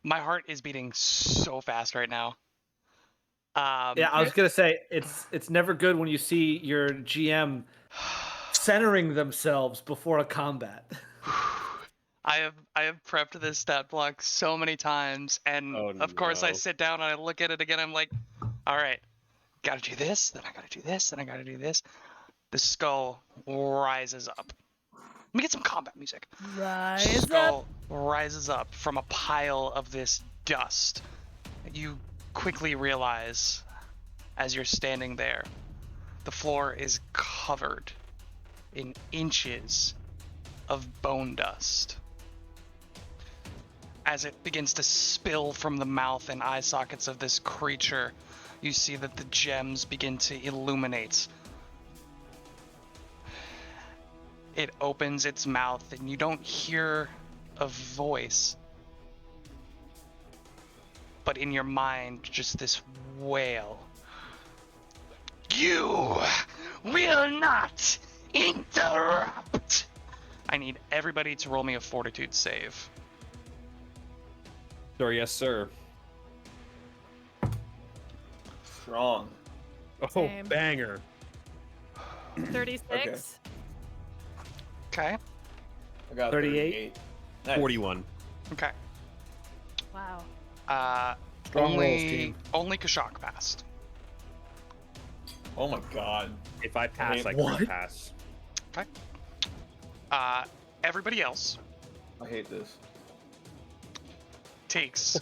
My heart is beating so fast right now. Yeah, I was gonna say it's never good when you see your GM centering themselves before a combat. I have prepped this stat block so many times, and Oh of course I no. sit down and I look at it again. I'm like, all right, gotta do this, then I gotta do this, then I gotta do this. The skull rises up. Let me get some combat music. Rise Skull up. rises up from a pile of this dust. You quickly realize, as you're standing there, the floor is covered in inches of bone dust. As it begins to spill from the mouth and eye sockets of this creature, you see that the gems begin to illuminate. It opens its mouth and you don't hear a voice, but in your mind, just this wail. You will not interrupt! I need everybody to roll me a fortitude save. Sure, yes, sir. Strong. Oh, Same. banger. 36. Okay. I got 38. 38. Nice. 41. Okay. Wow. Strong rolls, team. Only Kashak passed. Oh my god. If I pass, I What? crit pass. Okay. Everybody else I hate this. takes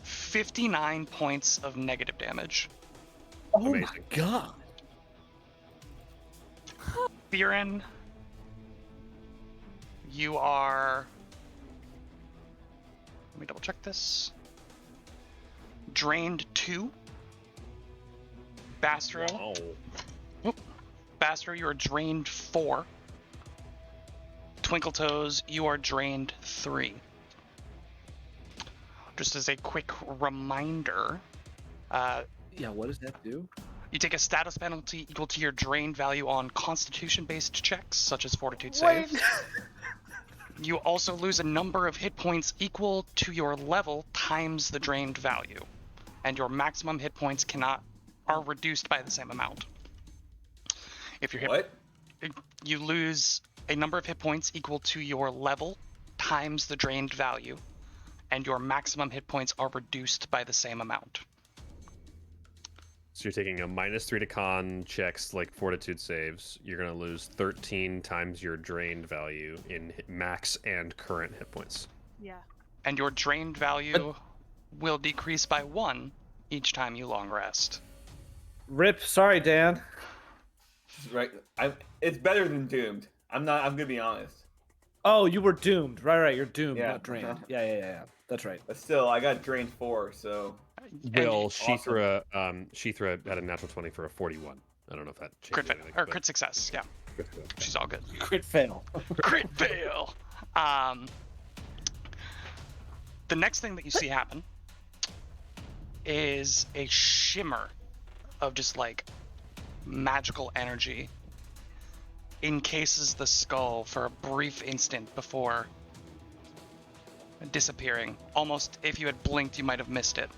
59 points of negative damage. Oh my Amazing. god. Theron, you are. Let me double check this. Drained 2. Bastro. Oh. Bastro, you are drained 4. Twinkletoes, you are drained 3. Just as a quick reminder, Yeah, what does that do? you take a status penalty equal to your drained value on constitution-based checks, such as fortitude Wait. save. You also lose a number of hit points equal to your level times the drained value, and your maximum hit points are reduced by the same amount. If your hit, What? you lose a number of hit points equal to your level times the drained value, and your maximum hit points are reduced by the same amount. So you're taking a -3 to con checks like fortitude saves. You're going to lose 13 times your drained value in max and current hit points. Yeah. And your drained value will decrease by 1 each time you long rest. Rip, sorry, Dan. Right. It's better than doomed. I'm gonna be honest. Oh, you were doomed. Right, you're doomed, Yeah. not drained. Yeah. That's right. But still, I got drained 4, so Will Awesome. Shithra had a natural 20 for a 41. I don't know if that changes Crit fail, anything. or but- crit success, yeah. She's all good. Crit fail. Crit fail. The next thing that you see happen is a shimmer of just like magical energy encases the skull for a brief instant before disappearing. Almost, if you had blinked, you might have missed it.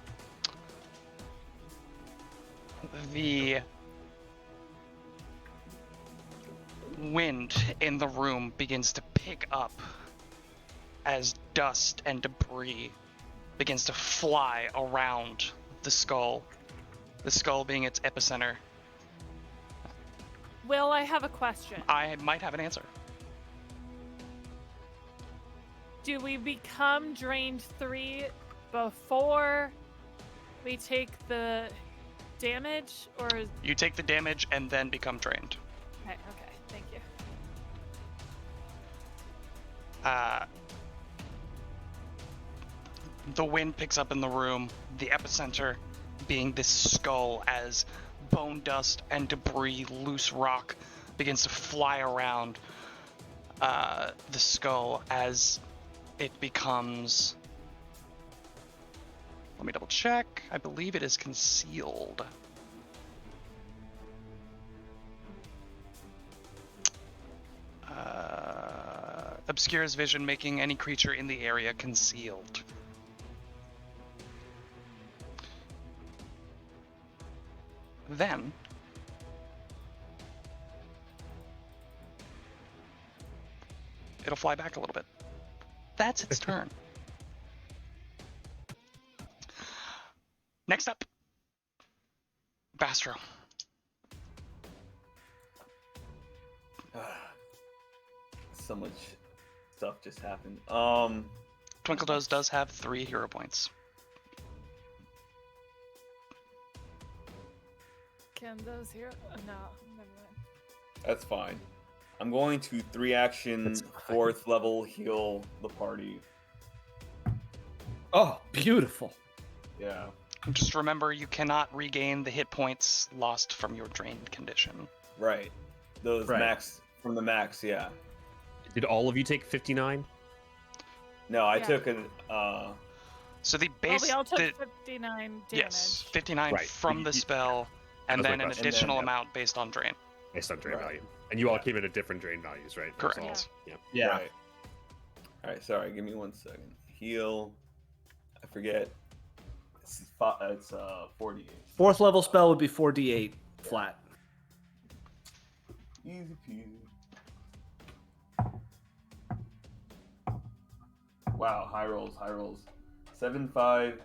The wind in the room begins to pick up as dust and debris begins to fly around the skull being its epicenter. Will, I have a question. I might have an answer. Do we become drained 3 before we take the damage, or is... You take the damage and then become drained. Okay, thank you. The wind picks up in the room, the epicenter being this skull, as bone dust and debris, loose rock begins to fly around the skull as it becomes... Let me double check. I believe it is concealed. Obscures vision, making any creature in the area concealed. then it'll fly back a little bit. That's its turn. Next up, Bastro. So much stuff just happened. Twinkle does have 3 hero points. Can those here? No, never mind. That's fine. I'm going to 3-action, That's fine. 4th level heal the party. Oh, beautiful. Yeah. Just remember, you cannot regain the hit points lost from your drained condition. Right. Those Right. max from the max, yeah. Did all of you take 59? No, I Yeah. took an So the Well, base, we all took the, 59 damage. yes, 59 Right. from the spell, and That was my then an question. additional And then, amount based on drain. Based on drain Right. value. And you all Yeah. came in at different drain values, right? Correct. That's all. Yeah. Yeah. Right. Alright, sorry, give me 1 second. Heal. I forget. It's 48. 4th level spell would be 4d8 flat. Easy peasy. Wow, high rolls, high rolls. 7, 5,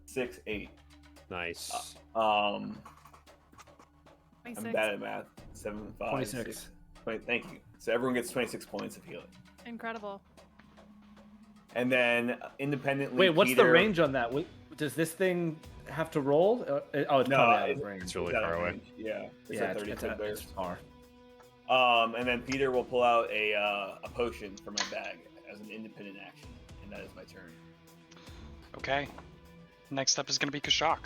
6, 8. Nice. I'm 26. bad at math. 7, 5, 26. 6, 20. Thank you. So everyone gets 26 points of healing. Incredible. And then independently. Wait, what's Peter, the range on that? Does this thing have to roll? Oh, it's No, probably out it's, of range. It's really out of far away. range. Yeah, it's Yeah, at 30 it's foot there. it's far. And then Peter will pull out a potion from my bag as an independent action, and that is my turn. Okay. Next up is going to be Kashak.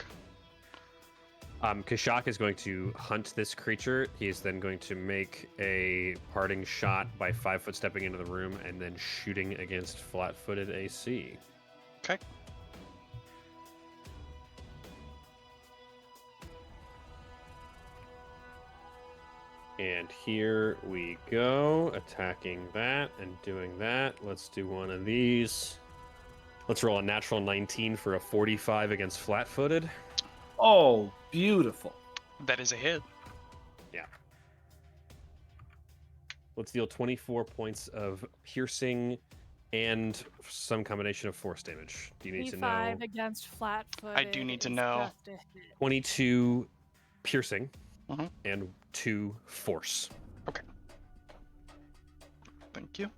Kashak is going to hunt this creature. He is then going to make a parting shot by 5-foot stepping into the room and then shooting against flat-footed AC. Okay. And here we go, attacking that and doing that. Let's do one of these. Let's roll a natural 19 for a 45 against flat-footed. Oh, beautiful. That is a hit. Let's deal 24 points of piercing and some combination of force damage. Do you need to know? 25 against flat-footed. I do need to is know. just a hit. 22 piercing Mhm. and 2 force. Thank you.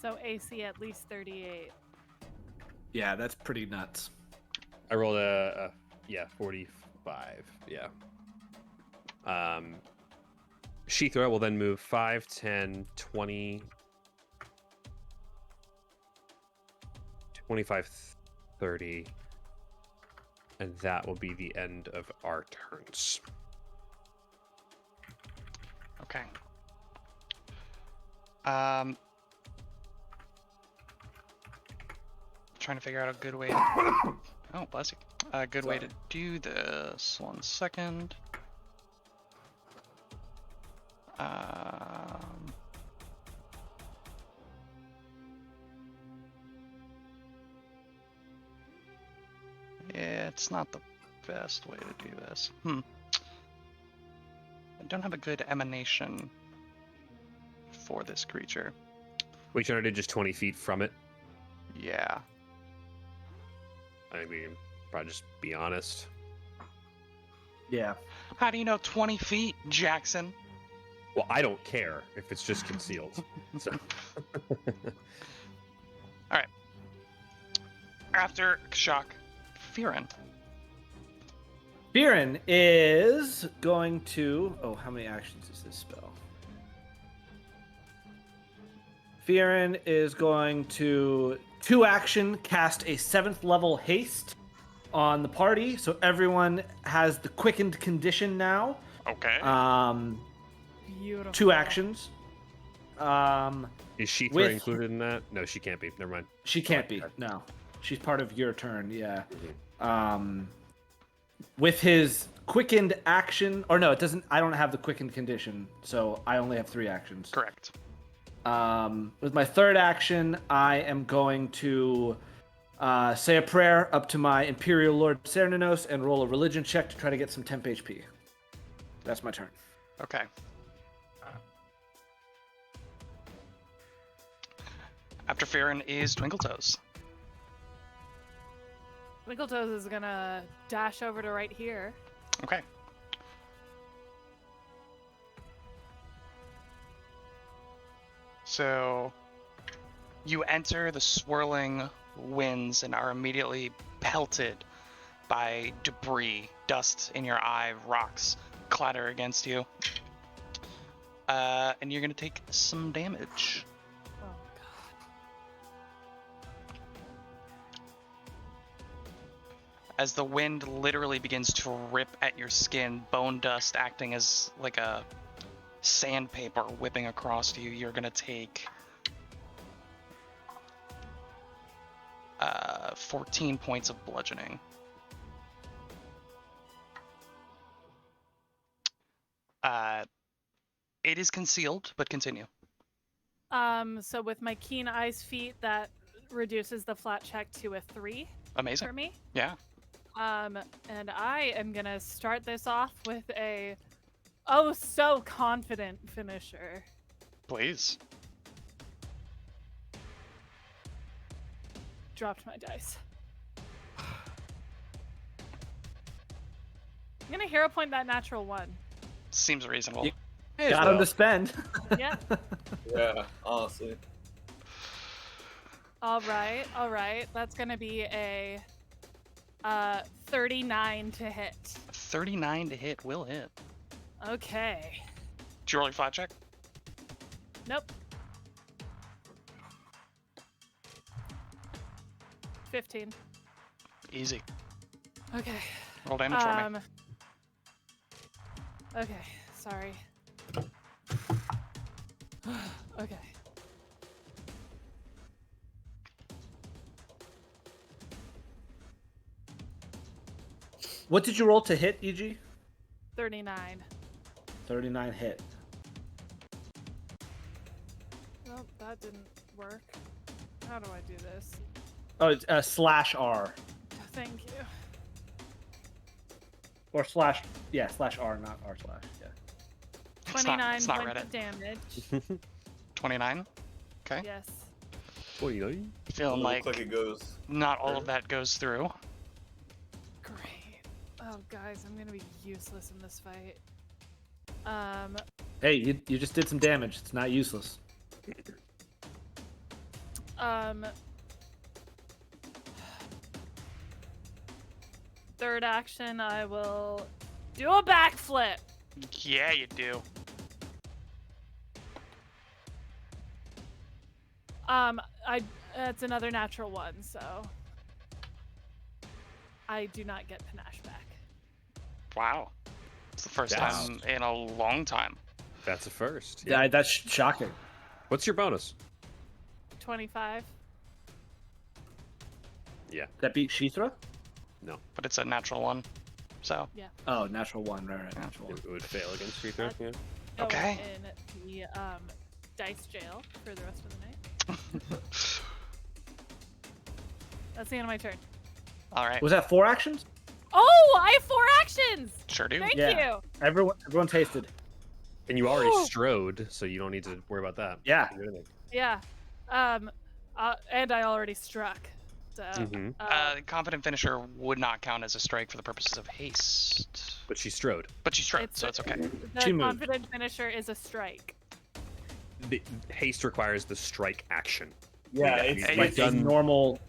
So AC at least 38. Yeah, that's pretty nuts. I rolled a 45. Yeah. Sheathra will then move 5, 10, 20, 25, 30. And that will be the end of our turns. Okay. Trying to figure out a good way to... Oh, bless you. A good way to Sorry. do this. 1 second. It's not the best way to do this. I don't have a good emanation for this creature. We trying to do just 20 feet from it. Yeah. I think we can probably just be honest. Yeah. How do you know 20 feet, Jackson? Well, I don't care if it's just concealed. So. After Shock, Firen. Viren is going to. Oh, how many actions is this spell? Viren is going to 2-action cast a 7th level haste on the party, so everyone has the quickened condition now. Okay. Beautiful. 2 actions. Is Sheathra With- included in that? No, she can't be. Never mind. She can't be. No, she's part of your turn. Yeah. With his quickened action, or no, it doesn't. I don't have the quickened condition, so I only have 3 actions. Correct. With my 3rd action, I am going to say a prayer up to my Imperial Lord Cernunnos, and roll a religion check to try to get some temp HP. That's my turn. Okay. After Farron is Twinkletoes. Twinkletoes is gonna dash over to right here. Okay. So you enter the swirling winds and are immediately pelted by debris, dust in your eye, rocks clatter against you. And you're gonna take some damage. Oh As the wind literally begins to rip at your skin, bone dust acting as like a sandpaper whipping across you, you're gonna take 14 points of bludgeoning. It is concealed, but continue. So with my keen eyes feat, that reduces the flat check to a 3 Amazing. for me. Yeah. And I am gonna start this off with a oh so confident finisher. Please. Dropped my dice. I'm gonna hero point that natural 1. Seems reasonable. You- May as Got him well. to spend. Yeah. Yeah, honestly. All right. That's gonna be a 39 to hit. 39 to hit will hit. Okay. Did you roll your flat check? Nope. 15. Easy. Okay. Roll damage for me. Okay, sorry. Okay. What did you roll to hit, EG? 39. 39 hit. Well, that didn't work. How do I do this? Oh, it's /R. Thank you. Or / yeah, /R, not R/. Yeah. It's 29 it's not points Reddit. of damage. 29? Okay. Yes. Oi, oi. Feeling like Looks like it goes. not all of that goes through. Great. Oh, guys, I'm gonna be useless in this fight. Hey, you just did some damage. It's not useless. Third action, I will do a backflip. Yeah, you do. That's another natural 1, so I do not get panache back. Wow. It's the first That's- time in a long time. That's a first. Yeah, that's shocking. What's your bonus? 25. That beat Shithra? But it's a natural one. So, Oh, natural 1. Right, natural 1. It would fail against free throw. Yeah. Going Okay. in the dice jail for the rest of the night. That's the end of my turn. all right. Was that 4 actions? Oh, I have 4 actions. Sure do. Thank Yeah. you. Everyone tasted. And you already strode, so you don't need to worry about that. Yeah. Yeah. And I already struck. So. Mhm. Confident finisher would not count as a strike for the purposes of haste. But she strode. But she struck, so it's okay. The She moved. confident finisher is a strike. The haste requires the strike action. Yeah, Hey, it's, hey, like, It's a normal.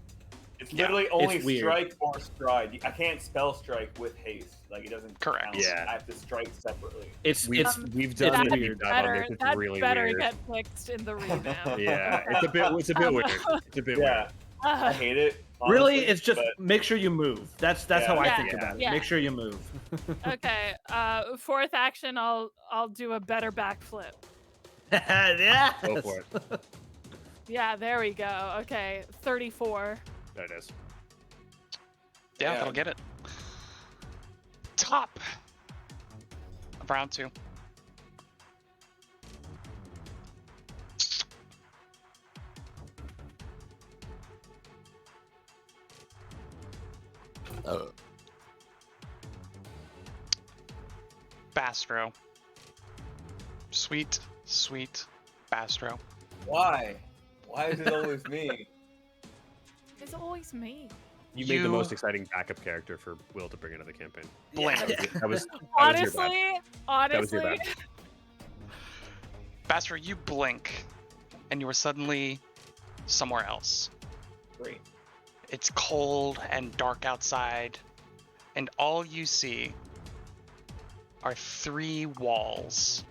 it's Yeah, literally only it's weird. strike or stride. I can't spell strike with haste. Like it doesn't. Correct. count. Yeah. I have to strike separately. It's We've it's we've it's done a weird. deep dive on Better, this. It's that really better weird. get fixed in the revamp. Yeah, it's a bit weird. It's a bit weird. Yeah, I hate it. Really, honestly, it's just but make sure you move. That's how I Yeah. think about it. Yeah. Make sure you move. Okay. Fourth action, I'll do a better backflip. Yeah. Go for it. Yeah, there we go. Okay, 34. There it is. Yeah, Yeah. that'll get it. Top of round 2. Bastro. Sweet, sweet Bastro. Why? Why is it always me? It's always me. You made the most You- exciting backup character for Will to bring into the campaign. Blink. That was your bad. Honestly, That was your honestly. bad. Bastro, you blink, and you are suddenly somewhere else. Great. It's cold and dark outside, and all you see are 3 walls.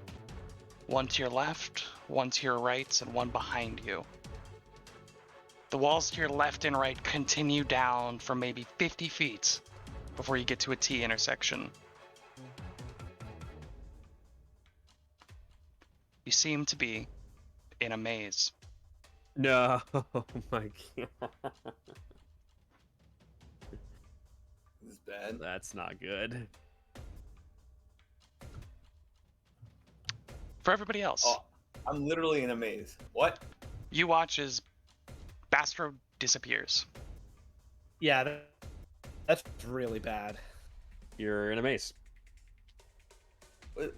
One to your left, one to your right, and one behind you. The walls to your left and right continue down for maybe 50 feet before you get to a T intersection. You seem to be in a maze. No, oh my god. This is bad. That's not good. For everybody else, Oh, I'm literally in a maze. What? you watch as Bastro disappears. Yeah, that's really bad. You're in a maze.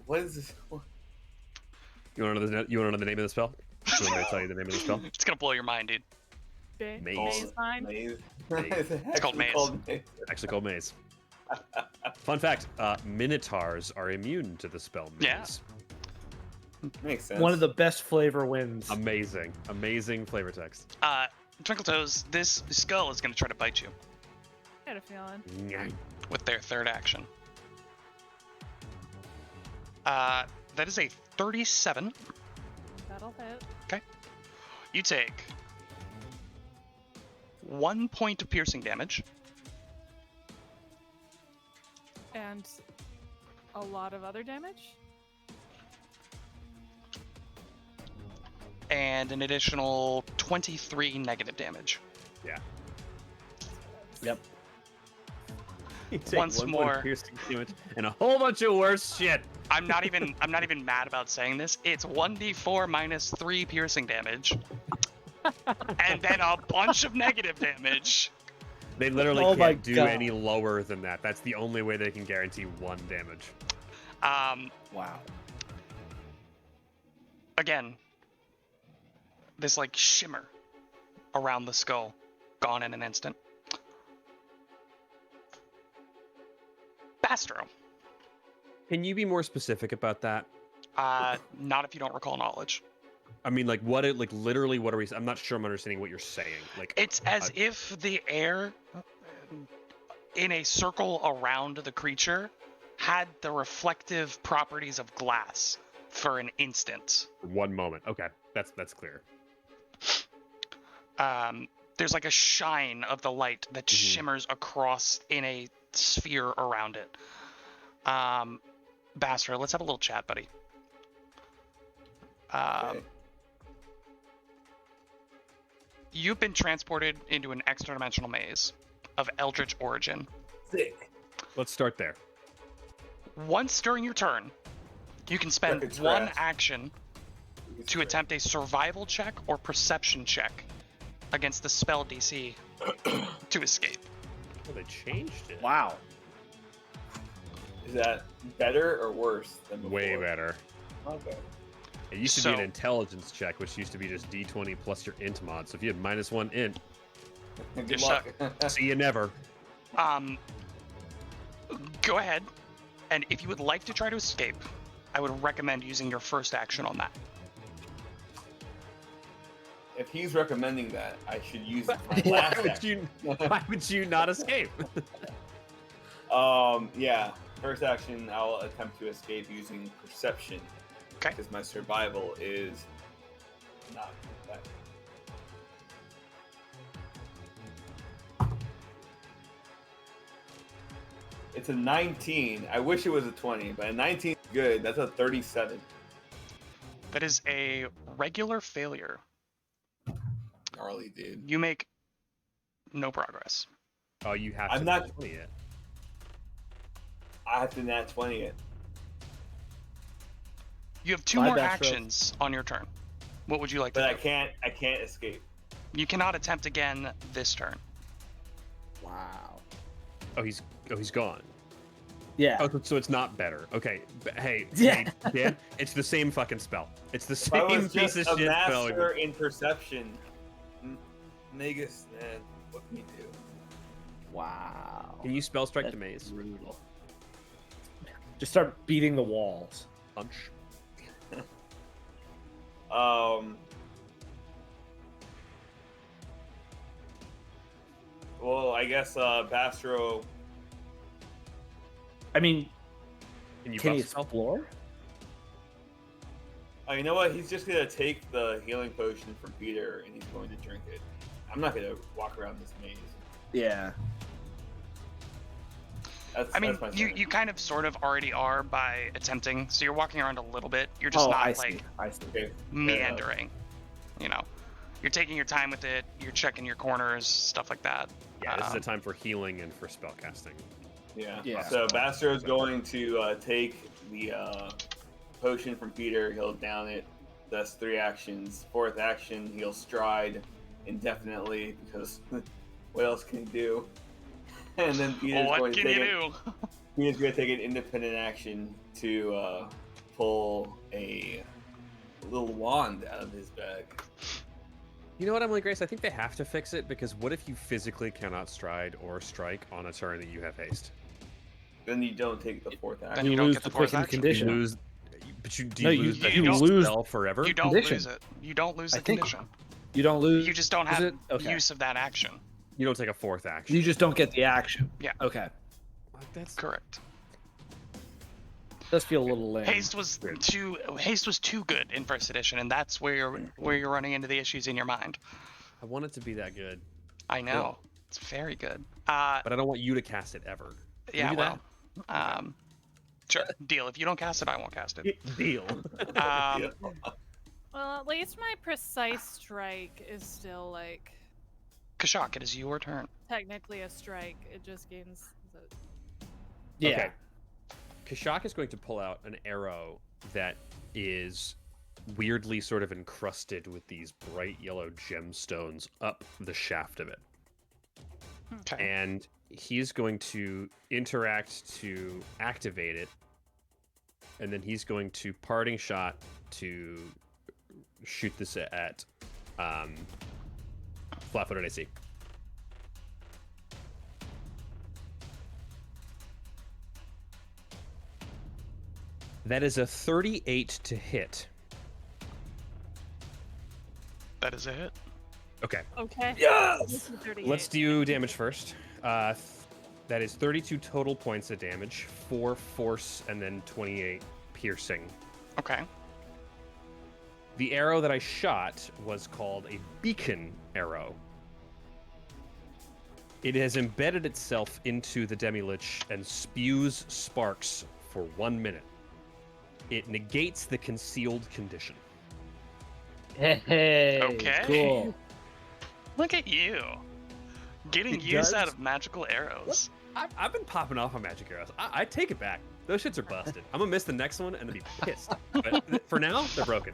What is this? You want to know the name of the spell? You want me to tell you the name of the spell? It's gonna blow your mind, dude. Maze. Maze. Sign. Maze. Maze. It's called actually maze. maze. Actually called maze. Fun fact: Minotaurs are immune to the spell maze. Yeah. Makes sense. One of the best flavor wins. Amazing, amazing flavor text. Twinkle Toes, this skull is gonna try to bite you I had a feeling. Nyah. with their third action. That is a 37. That'll hit. You take 1 point of piercing damage, And a lot of other damage. and an additional 23 negative damage. Yep. You take Once 1 point more. piercing damage and a whole bunch of worse shit. I'm not even mad about saying this. It's 1d4 minus 3 piercing damage. And then a bunch of negative damage. They literally Oh my can't do God. any lower than that. That's the only way they can guarantee 1 damage. Wow. Again, this like shimmer around the skull, gone in an instant. Bastro. Can you be more specific about that? Not if you don't recall knowledge. I mean, like, what? Like, literally, what are we? I'm not sure I'm understanding what you're saying. Like, It's as if the air in a circle around the creature had the reflective properties of glass for an instant. 1 moment. Okay, that's clear. There's like a shine of the light that Mhm. shimmers across in a sphere around it. Bastro, let's have a little chat, buddy. Okay. You've been transported into an extra-dimensional maze of eldritch origin. Sick. Let's start there. Once during your turn, you can spend Fucking one trash. action to attempt a survival check or perception check against the spell DC to escape. Oh, they changed it. Wow. Is that better or worse than before? Way better. Okay. It used to be an So- intelligence check, which used to be just D20 plus your int mod. So if you had -1 int, Good You're luck. see you never. Go ahead, and if you would like to try to escape, I would recommend using your first action on that. If he's recommending that, I should use my Why last would action. why would you not escape? Yeah. First action, I'll attempt to escape using perception. Okay. Because my survival is not that. It's a 19. I wish it was a 20, but a 19 is good. That's a 37. That is a regular failure. Gnarly, dude. You make no progress. Oh, you have I'm to not- 20 it. I have to nat 20 it. You have 2 My more bad, Shroff. actions on your turn. What would you like to But do? I can't escape. You cannot attempt again this turn. Wow. Oh, he's gone. Yeah. Oh, so it's not better. Okay. Hey, Yeah. hey, Dan, it's the same fucking spell. It's the If I same was piece just of a shit spell. master in perception, Magus, man, what can you do? Wow. Can you spell strike That's the maze? brutal. Just start beating the walls. Punch. Well, I guess Bastro. I mean, Can you can he buff spell? explore? Oh, you know what? He's just gonna take the healing potion from Peter and he's going to drink it. I'm not gonna walk around this maze. Yeah. I mean, that's my you turn. you kind of sort of already are by attempting. So you're walking around a little bit. You're just Oh, not I like see. I see. Okay. meandering. You know, you're taking your time with it. You're checking your corners, stuff like that. Yeah, this is a Um, time for healing and for spell casting. Yeah. Yeah. So Bastro is going to take the potion from Peter. He'll down it. That's 3 actions. 4th action, he'll stride indefinitely because what else can he do? And then Peter's what going to can take you do? Peter's going to take an independent action to pull a little wand out of his bag. You know what, Emily Grace? I think they have to fix it because what if you physically cannot stride or strike on a turn that you have haste? Then you don't take the 4th Then action. you You don't lose get the the fourth quickened action. You condition. lose, but do No, you you- lose the you haste don't- spell forever? You don't Condition. lose it. You don't lose I the think- condition. You don't lose. You just don't is have it? Okay. use of that action. You don't take a 4th action. You just don't get the action. Yeah. Okay. That's Correct. Does feel a little lame. Haste was too good in first edition, and that's where you're running into the issues in your mind. I want it to be that good, I know. It's very good. but I don't want you to cast it ever. Can Yeah, we do well. Sure. Deal. If you don't cast it, I won't cast it. that? Deal. Um, Well, at least my precise strike is still like Kashak, it is your turn. technically a strike. It just gains the Yeah. Okay. Kashak is going to pull out an arrow that is weirdly sort of encrusted with these bright yellow gemstones up the shaft of it. Okay. And he's going to interact to activate it, and then he's going to parting shot to shoot this at flat-footed AC. That is a 38 to hit. That is a hit. Okay, okay. Yes. let's do damage first. That is 32 total points of damage, 4 force, and then 28 piercing. Okay. The arrow that I shot was called a beacon arrow. It has embedded itself into the Demi-Lich and spews sparks for 1 minute. It negates the concealed condition. Hey. Okay. Cool. Look at you. Getting It use does. out of magical arrows. I've been popping off on magic arrows. I take it back. Those shits are busted. I'm gonna miss the next one and then be pissed. But for now, they're broken.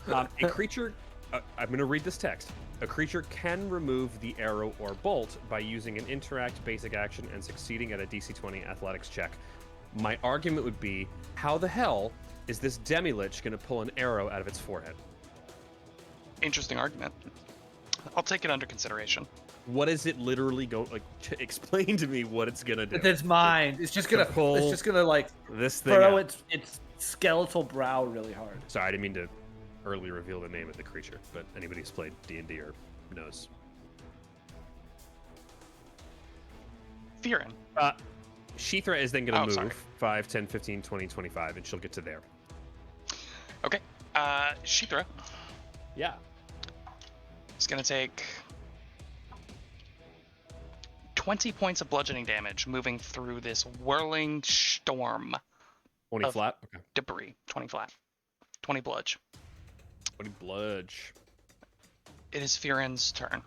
A creature. I'm gonna read this text. A creature can remove the arrow or bolt by using an interact basic action and succeeding at a DC 20 athletics check. My argument would be, how the hell is this Demi-Lich gonna pull an arrow out of its forehead? Interesting argument. I'll take it under consideration. What is it literally explain to me what it's gonna do? It's its mind. It's just gonna pull It's just gonna like This thing furrow out. its skeletal brow really hard. Sorry, I didn't mean to early reveal the name of the creature, but anybody who's played D&D or knows. Firin. Sheethra is then going to Oh, move sorry. 5, 10, 15, 20, 25, and she'll get to there. Okay. Shithra Yeah. is gonna take 20 points of bludgeoning damage moving through this whirling storm 20 Of- flat? Okay. debris. 20 flat. 20 bludge. 20 bludge. It is Firin's turn.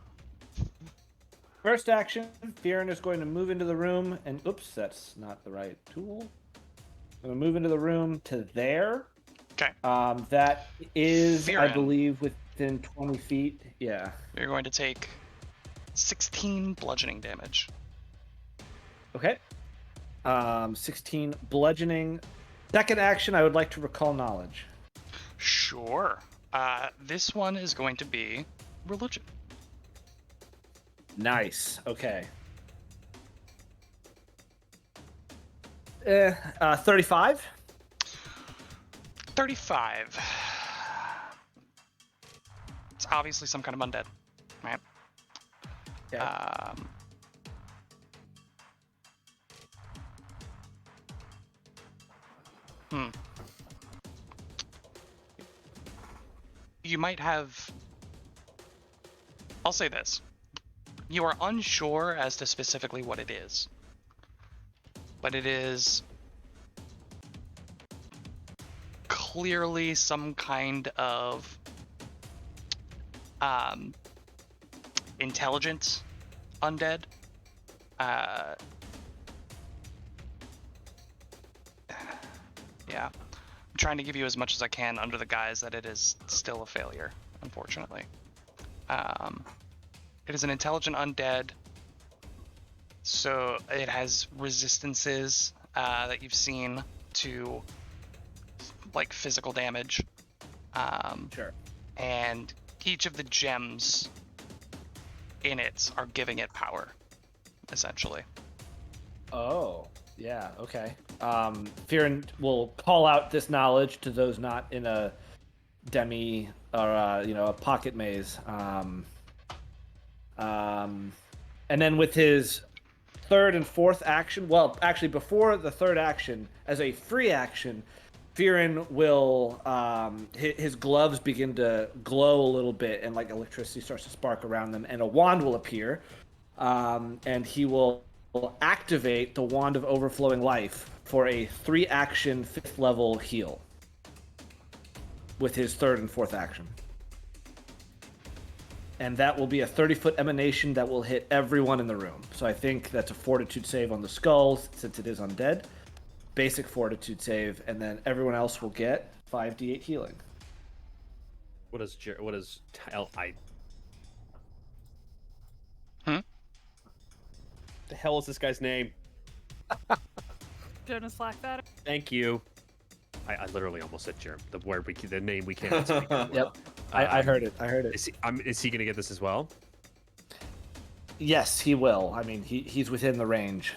First action, Firin is going to move into the room, and oops, that's not the right tool. I'm going to move into the room to there. Okay. That is, I Firin. believe, within 20 feet. Yeah. You're going to take 16 bludgeoning damage. Okay. 16 bludgeoning. Second action, I would like to recall knowledge. Sure. This one is going to be religion. Nice. Okay. 35. 35. It's obviously some kind of undead, right? Okay. You might have... I'll say this. You are unsure as to specifically what it is. But it is clearly some kind of intelligent undead. Yeah. I'm trying to give you as much as I can under the guise that it is still a failure, unfortunately. It is an intelligent undead, so it has resistances that you've seen to like physical damage. Sure. And each of the gems in it are giving it power, essentially. Oh, yeah. Okay. Fearin will call out this knowledge to those not in a demi or a pocket maze. And then with his third and fourth action, well, actually before the third action, as a free action, Fearin will his gloves begin to glow a little bit, and like electricity starts to spark around them, and a wand will appear, and he will activate the Wand of Overflowing Life for a 3-action 5th level heal with his third and fourth action. And that will be a 30-foot emanation that will hit everyone in the room. So I think that's a fortitude save on the skulls, since it is undead. Basic fortitude save, and then everyone else will get 5d8 healing. What is I? The hell is this guy's name? Jonas Blackbatter. Thank you. I literally almost said Jerem. The name we can't speak. Yep. I heard it. I heard it. Is he gonna get this as well? Yes, he will. I mean, he's within the range.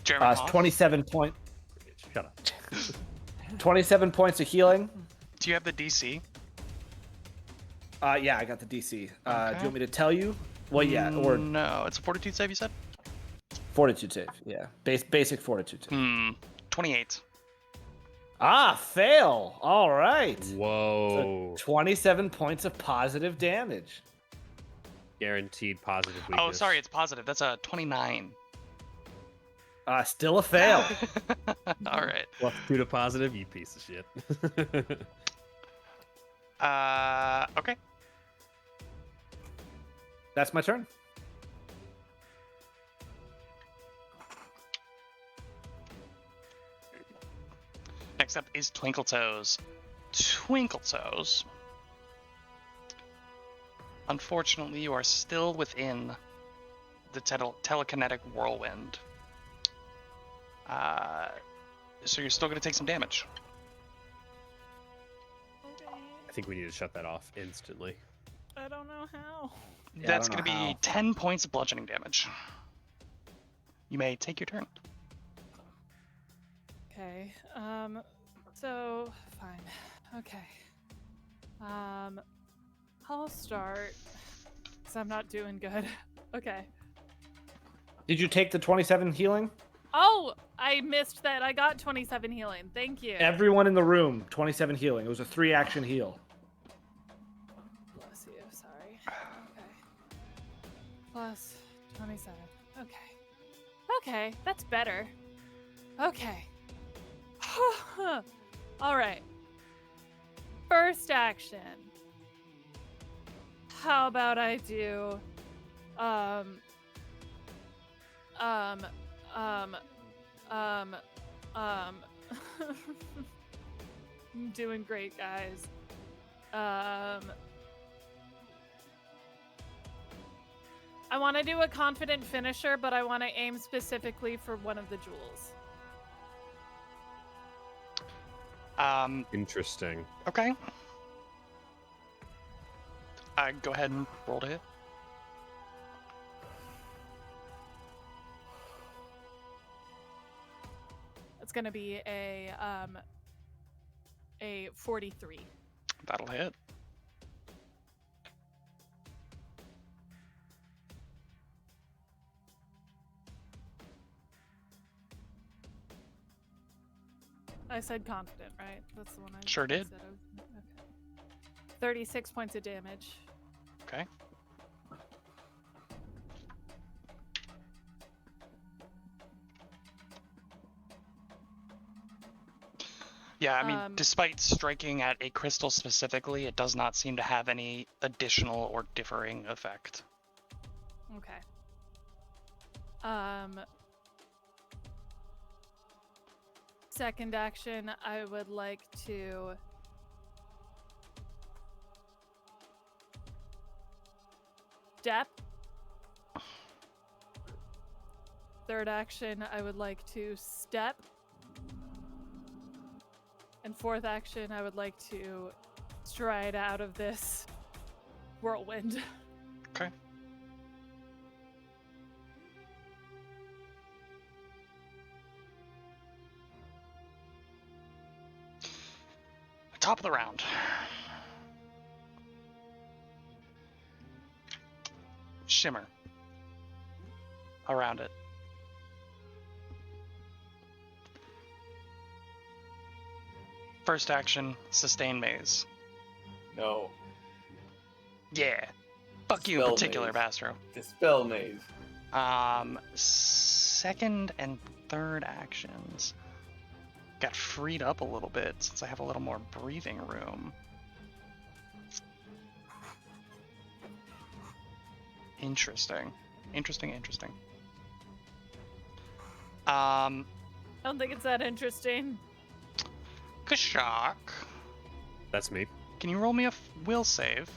Jeremy Moss? 27 point. Shut up. 27 points of healing. Do you have the DC? Yeah, I got the DC. Do you Okay. want me to tell you? Well, yeah, or No, it's a fortitude save, you said? fortitude save. Yeah, basic fortitude save. 28. Fail. All right. Whoa. So 27 points of positive damage. Guaranteed positive weakness. Oh, sorry, it's positive. That's a 29. Still a fail. All right. Plus 2 to positive, you piece of shit. Okay. That's my turn. Next up is Twinkletoes. Twinkletoes. Unfortunately, you are still within the telekinetic whirlwind. So you're still going to take some damage. Okay. I think we need to shut that off instantly. I don't know how. Yeah, I That's don't going to know be how. 10 points of bludgeoning damage. You may take your turn. Okay. So fine. Okay. I'll start because I'm not doing good. Okay. Did you take the 27 healing? Oh, I missed that. I got 27 healing. Thank you. Everyone in the room, 27 healing. It was a 3-action heal. Bless you. Sorry. Okay. Plus 27. Okay. Okay, that's better. Okay. All right. First action. How about I do I'm doing great, guys. I want to do a confident finisher, but I want to aim specifically for one of the jewels. Interesting. Okay. Go ahead and roll to hit. It's going to be a 43. That'll hit. I said confident, right? That's the one I Sure did. said. Okay. 36 points of damage. Okay. Yeah, I mean, despite striking at a crystal specifically, it does not seem to have any additional or differing effect. Okay. Second action, I would like to step. Third action, I would like to step. And fourth action, I would like to stride out of this whirlwind. Okay. Top of the round. Shimmer. Around it. First action, sustain maze. No. Yeah. Fuck you in Spell particular, maze. Bastro. Dispel maze. Second and third actions got freed up a little bit since I have a little more breathing room. Interesting. Interesting. I don't think it's that interesting. Kashak, That's me. can you roll me a will save?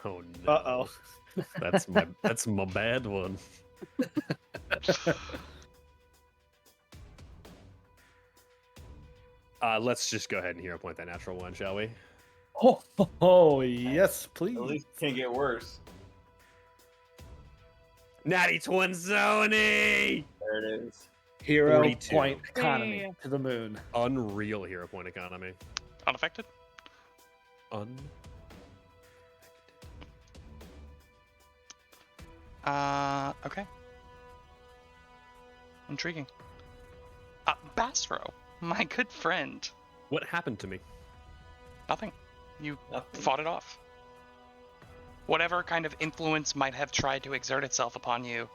Oh no. Uh-oh. That's my bad one. Let's just go ahead and hero point that natural one, shall we? Oh, yes, please. At least it can't get worse. Natty Twin Sony! There it is. Hero 42. point economy Hey. to the moon. Unreal hero point economy. Unaffected? Okay. Intriguing. Bastro, my good friend. What happened to me? Nothing. You Nothing. fought it off. Whatever kind of influence might have tried to exert itself upon you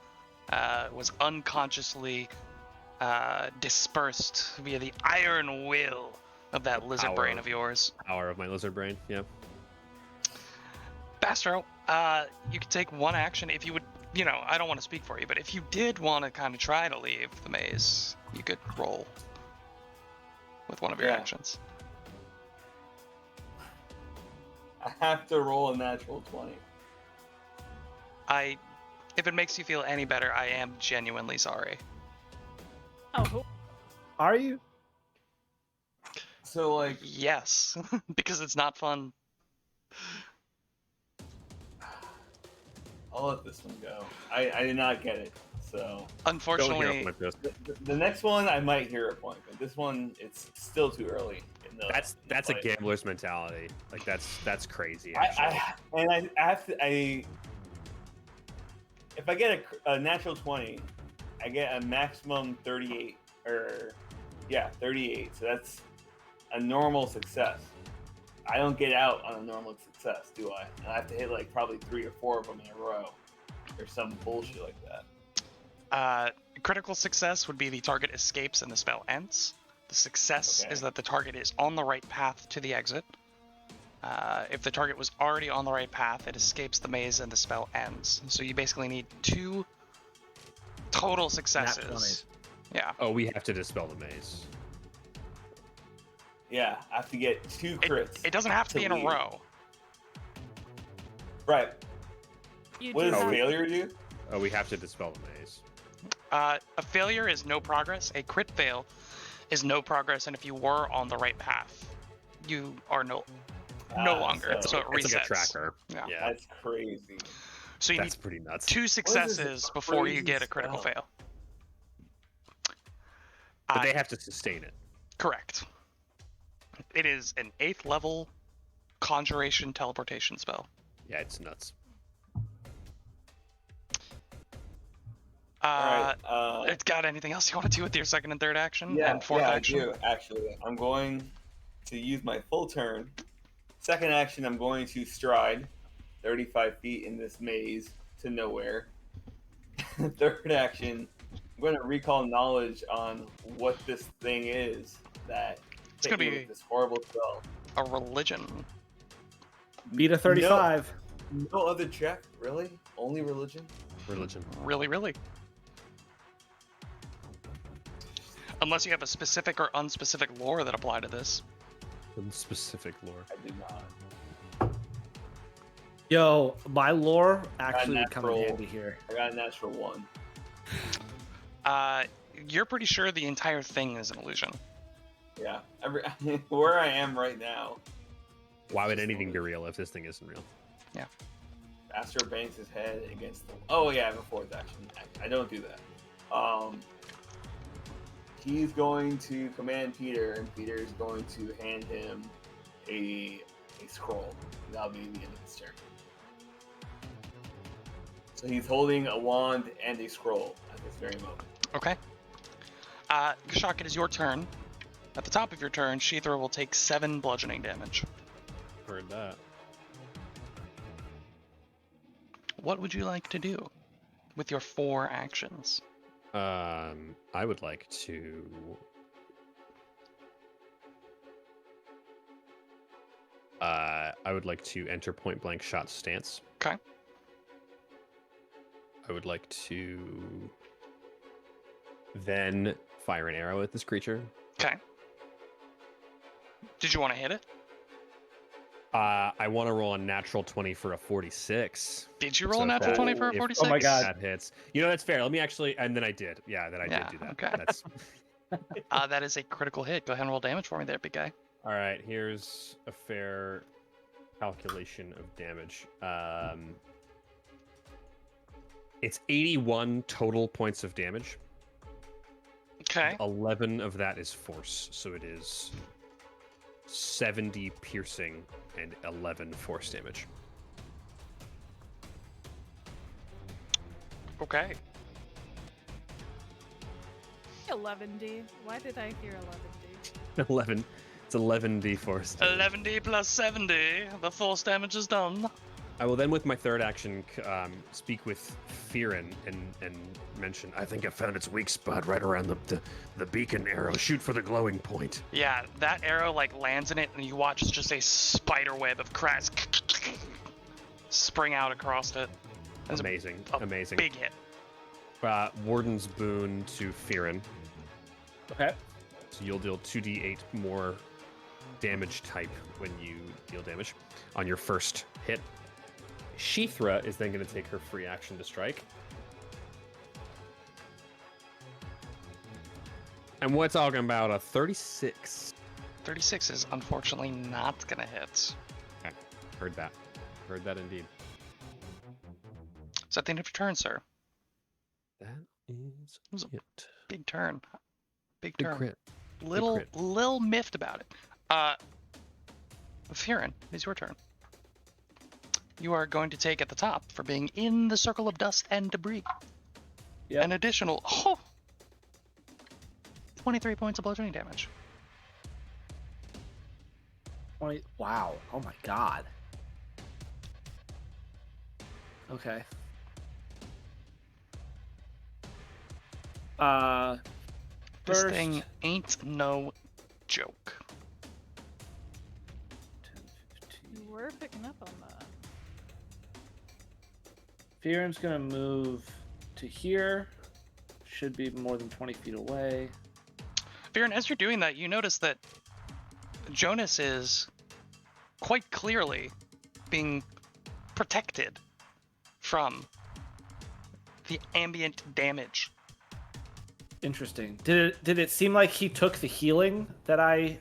was unconsciously dispersed via the iron will of that lizard brain Power. of yours. Power of my lizard brain. Yeah. Bastro, you could take one action if you would, I don't want to speak for you, but if you did want to kind of try to leave the maze, you could roll with one of your Yeah. actions. I have to roll a natural 20. If it makes you feel any better, I am genuinely sorry. Oh, Are you? So, like, Yes, because it's not fun. I'll let this one go. I did not get it. So, Don't hero Unfortunately, point this. the next one I might hear a point, but this one, it's still too early. In the, That's a fight. gambler's mentality. Like that's crazy. I Actually. have to. If I get a natural 20, I get a maximum 38 38. So that's a normal success. I don't get out on a normal success, do I? And I have to hit like probably 3 or 4 of them in a row, or some bullshit like that. critical success would be the target escapes and the spell ends. The success Okay. is that the target is on the right path to the exit. If the target was already on the right path, it escapes the maze and the spell ends. So you basically need 2 total successes. Yeah. Oh, we have to dispel the maze. Yeah, I have to get 2 crits. It doesn't have to be in a leave. row. Right. You What do does have- failure do? Oh, we have to dispel the maze. A failure is no progress. A crit fail is no progress, and if you were on the right path, you are no longer. So it resets. It's like a tracker. Yeah. Yeah, That's crazy. So you that's need pretty nuts. 2 successes before you crazy get a critical spell? fail. But they have to sustain it. Correct. It is an 8th level conjuration teleportation spell. Yeah, it's nuts. All right. It's got anything else you want to do with your second and third action Yeah, and fourth yeah, action? I do actually. I'm going to use my full turn. Second action, I'm going to stride 35 feet in this maze to nowhere. Third action, I'm going to recall knowledge on what this thing is that It's hit gonna me be- with this horrible spell. A religion. Beat a 35. No other check, really? Only religion? Religion. Really, really. Unless you have a specific or unspecific lore that apply to this. Specific lore. I did not. Yo, my lore actually would come in natural. handy here. I got a natural 1. You're pretty sure the entire thing is an illusion. Yeah. Where I am right now, Why would anything be real if this thing isn't real? Astro bangs his head against the. Oh yeah, I have a fourth action. I don't do that. He's going to command Peter, and Peter is going to hand him a scroll. That'll be the end of his turn. So he's holding a wand and a scroll at this very moment. Okay. Kashak, it is your turn. At the top of your turn, Sheethra will take 7 bludgeoning damage. Heard that. What would you like to do with your 4 actions? I would like to. I would like to enter point blank shot stance. Okay. I would like to then fire an arrow at this creature. Okay. Did you want to hit it? I want to roll a natural 20 for a 46. Did you roll So a if natural that- 20 for a if 46? Oh my God. That hits. You know, that's fair. Let me actually, and then I did. Yeah, then I Yeah, did do that. okay. That's That is a critical hit. Go ahead and roll damage for me there, big guy. all right. Here's a fair calculation of damage. It's 81 total points of damage. Okay. 11 of that is force, so it is 70 piercing and 11 force damage. Okay. 11D. Why did I hear 11D? 11. It's 11d force damage. 11d plus 70. The force damage is done. I will then, with my third action, speak with Fearin and mention, I think I found its weak spot right around the beacon arrow. Shoot for the glowing point. Yeah, that arrow like lands in it, and you watch just a spider web of cracks spring out across it. That's Amazing. a Amazing. big hit. Warden's Boon to Fearin. Okay. So you'll deal 2d8 more damage type when you deal damage on your first hit. Sheethra is then going to take her free action to strike. And we're talking about a 36. 36 is unfortunately not gonna hit. Okay, heard that. Heard that indeed. Is that the end of your turn, sir? That is was a it. Big turn. Big Big turn. crit. Little crit. miffed about it. Fearin, it's your turn. You are going to take at the top for being in the circle of dust and debris. Yep. An additional 23 points of bludgeoning damage. 20. Wow. Oh my God. Okay. This First, thing ain't no joke. 10, 15. You were picking up on that. Fearon's gonna move to here. Should be more than 20 feet away. Fearin, as you're doing that, you notice that Jonas is quite clearly being protected from the ambient damage. Interesting. Did it seem like he took the healing that I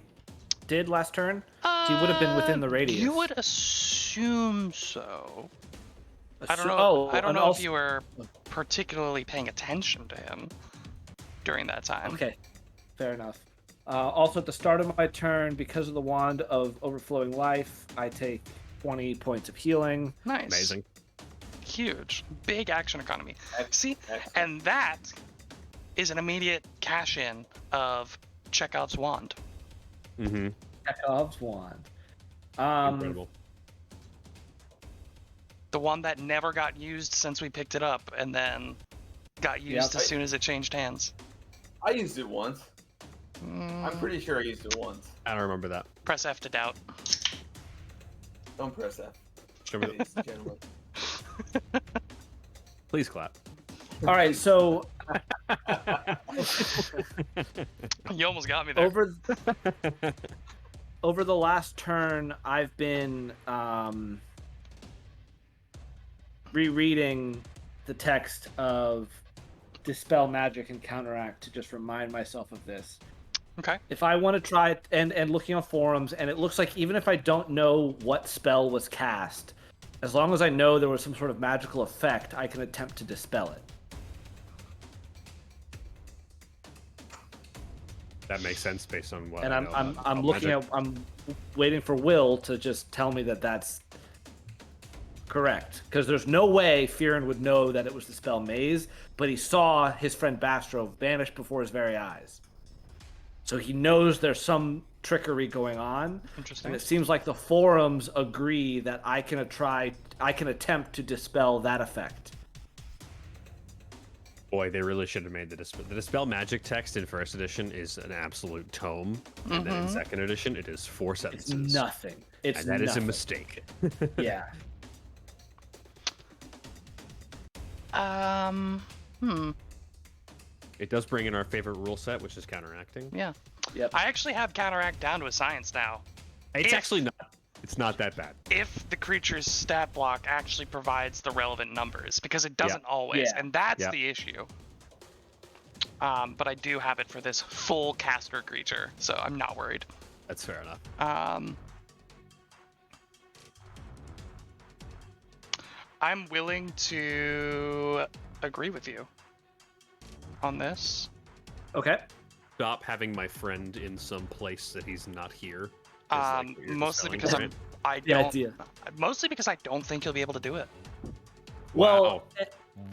did last turn? He would have been within the radius. You would assume so. I don't know. Oh, I don't and know also- if you were particularly paying attention to him during that time. Okay, fair enough. Also, at the start of my turn, because of the Wand of Overflowing Life, I take 20 points of healing. Nice. Amazing. Huge. Big action economy. See, Excellent. and that is an immediate cash in of Chekhov's wand. Mm-hmm. Chekhov's Wand. Incredible. The one that never got used since we picked it up, and then got used Yep. as soon as it changed hands. I used it once. Mm, I'm pretty sure I used it once. I don't remember that. Press F to doubt. Don't press that, Show me ladies and gentlemen. Please clap. All right, so You almost got me there. over the last turn, I've been rereading the text of Dispel Magic and Counteract to just remind myself of this. Okay. If I want to try it, and looking on forums, and it looks like even if I don't know what spell was cast, as long as I know there was some sort of magical effect, I can attempt to dispel it. That makes sense based on what. And I know I'm about looking magic. at, I'm waiting for Will to just tell me that that's correct, because there's no way Fearon would know that it was the spell Maze, but he saw his friend Bastro vanish before his very eyes, so he knows there's some trickery going on. Interesting. And it seems like the forums agree that I can attempt to dispel that effect. Boy, they really should have made the dispel magic text in first edition is an absolute tome, and then in second edition it is 4 It's sentences. nothing. It's And that is a nothing. mistake. Yeah. It does bring in our favorite rule set, which is counteracting. Yeah. Yep. I actually have counteract down to a science now. It's If- actually not. It's not that bad. If the creature's stat block actually provides the relevant numbers, because it doesn't always, Yeah. and that's Yeah. the issue. But I do have it for this full caster creature, so I'm not worried. That's fair enough. I'm willing to agree with you on this. Okay. Stop having my friend in some place that he's not here. is like what you're Mostly dispelling, because right? I The don't. idea. Mostly because I don't think you'll be able to do it. Well, Wow.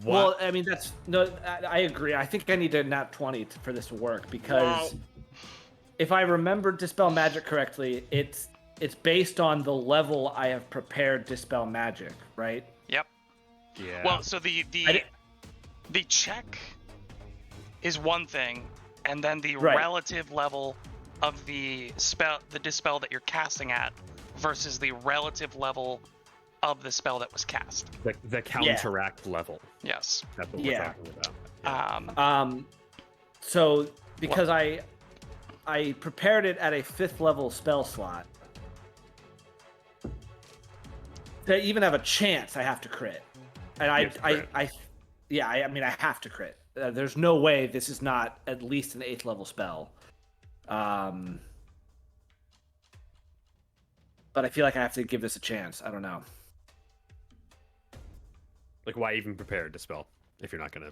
well, I mean that's no. I agree. I think I need a nat 20 for this to work, because if I remember Dispel Magic correctly, it's based on the level I have prepared Dispel Magic, right? Yep. Yeah. Well, so the di- the check is one thing, and then the Right. relative level of the dispel that you're casting at versus the relative level of the spell that was cast. the counteract level. Yes. That's what Yeah. we're talking about. So because I prepared it at a 5th level spell slot, to even have a chance, I have to crit, and You have to crit. I mean I have to crit. There's no way this is not at least an 8th level spell. But I feel like I have to give this a chance. I don't know. Like, why even prepare a dispel if you're not gonna?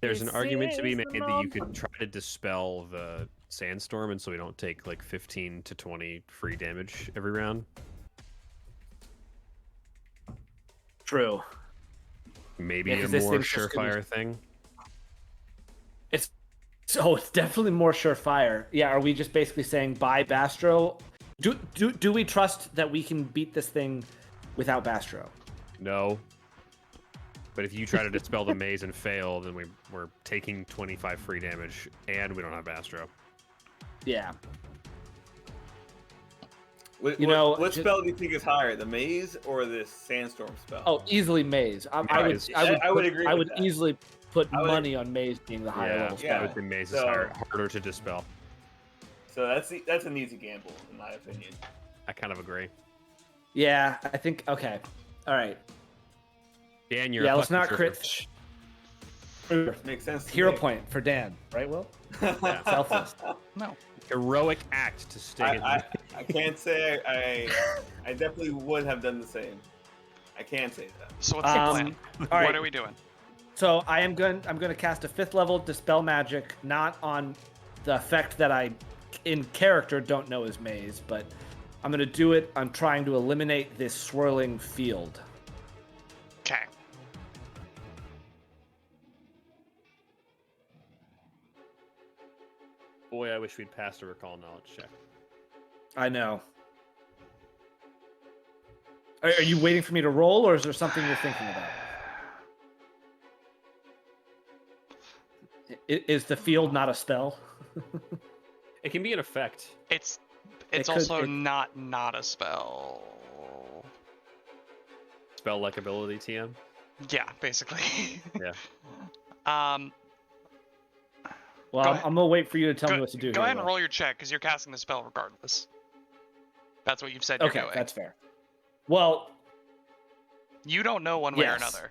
There's an This argument to be is made the that you could moment. try to dispel the sandstorm, and so we don't take like 15 to 20 free damage every round. True. Maybe Yeah, a 'cause this more thing's just gonna- surefire thing. It's definitely more surefire. Yeah, are we just basically saying bye Bastro? Do we trust that we can beat this thing without Bastro? No. But if you try to dispel the maze and fail, then we're taking 25 free damage, and we don't have Astro. Yeah. What, You know, what just- spell do you think is higher, the maze or this sandstorm spell? Oh, easily Maze. I would Maze. I would agree I with would that. easily put I would- money on Maze being the higher level I spell. would say maze so- is harder to dispel. So that's an easy gamble in my opinion. I kind of agree. Yeah, I think okay. All right. Dan, you're Yeah, a let's not puck crit. Makes sense. To Hero me. point for Dan, right, Will? Yeah. Selfless. No. heroic act to stay. I can't say I definitely would have done the same. I can't say that. So what's the plan? All right. What are we doing? So I'm going to cast a 5th level Dispel Magic, not on the effect that I, in character, don't know is Maze, but I'm going to do it. I'm trying to eliminate this swirling field. Okay. Boy, I wish we'd passed a recall knowledge check. I know. Are you waiting for me to roll, or is there something you're thinking about? Is the field not a spell? It can be an effect. It's It also could- not a spell. Spell-like ability, TM. Yeah, basically. Yeah. Well, Go I'm ahead. going to wait for you to tell me what to do Go here. ahead and Will. roll your check because you're casting the spell regardless. That's what you've said you're Okay, doing. that's fair. Well, You don't know one way or Yes. another.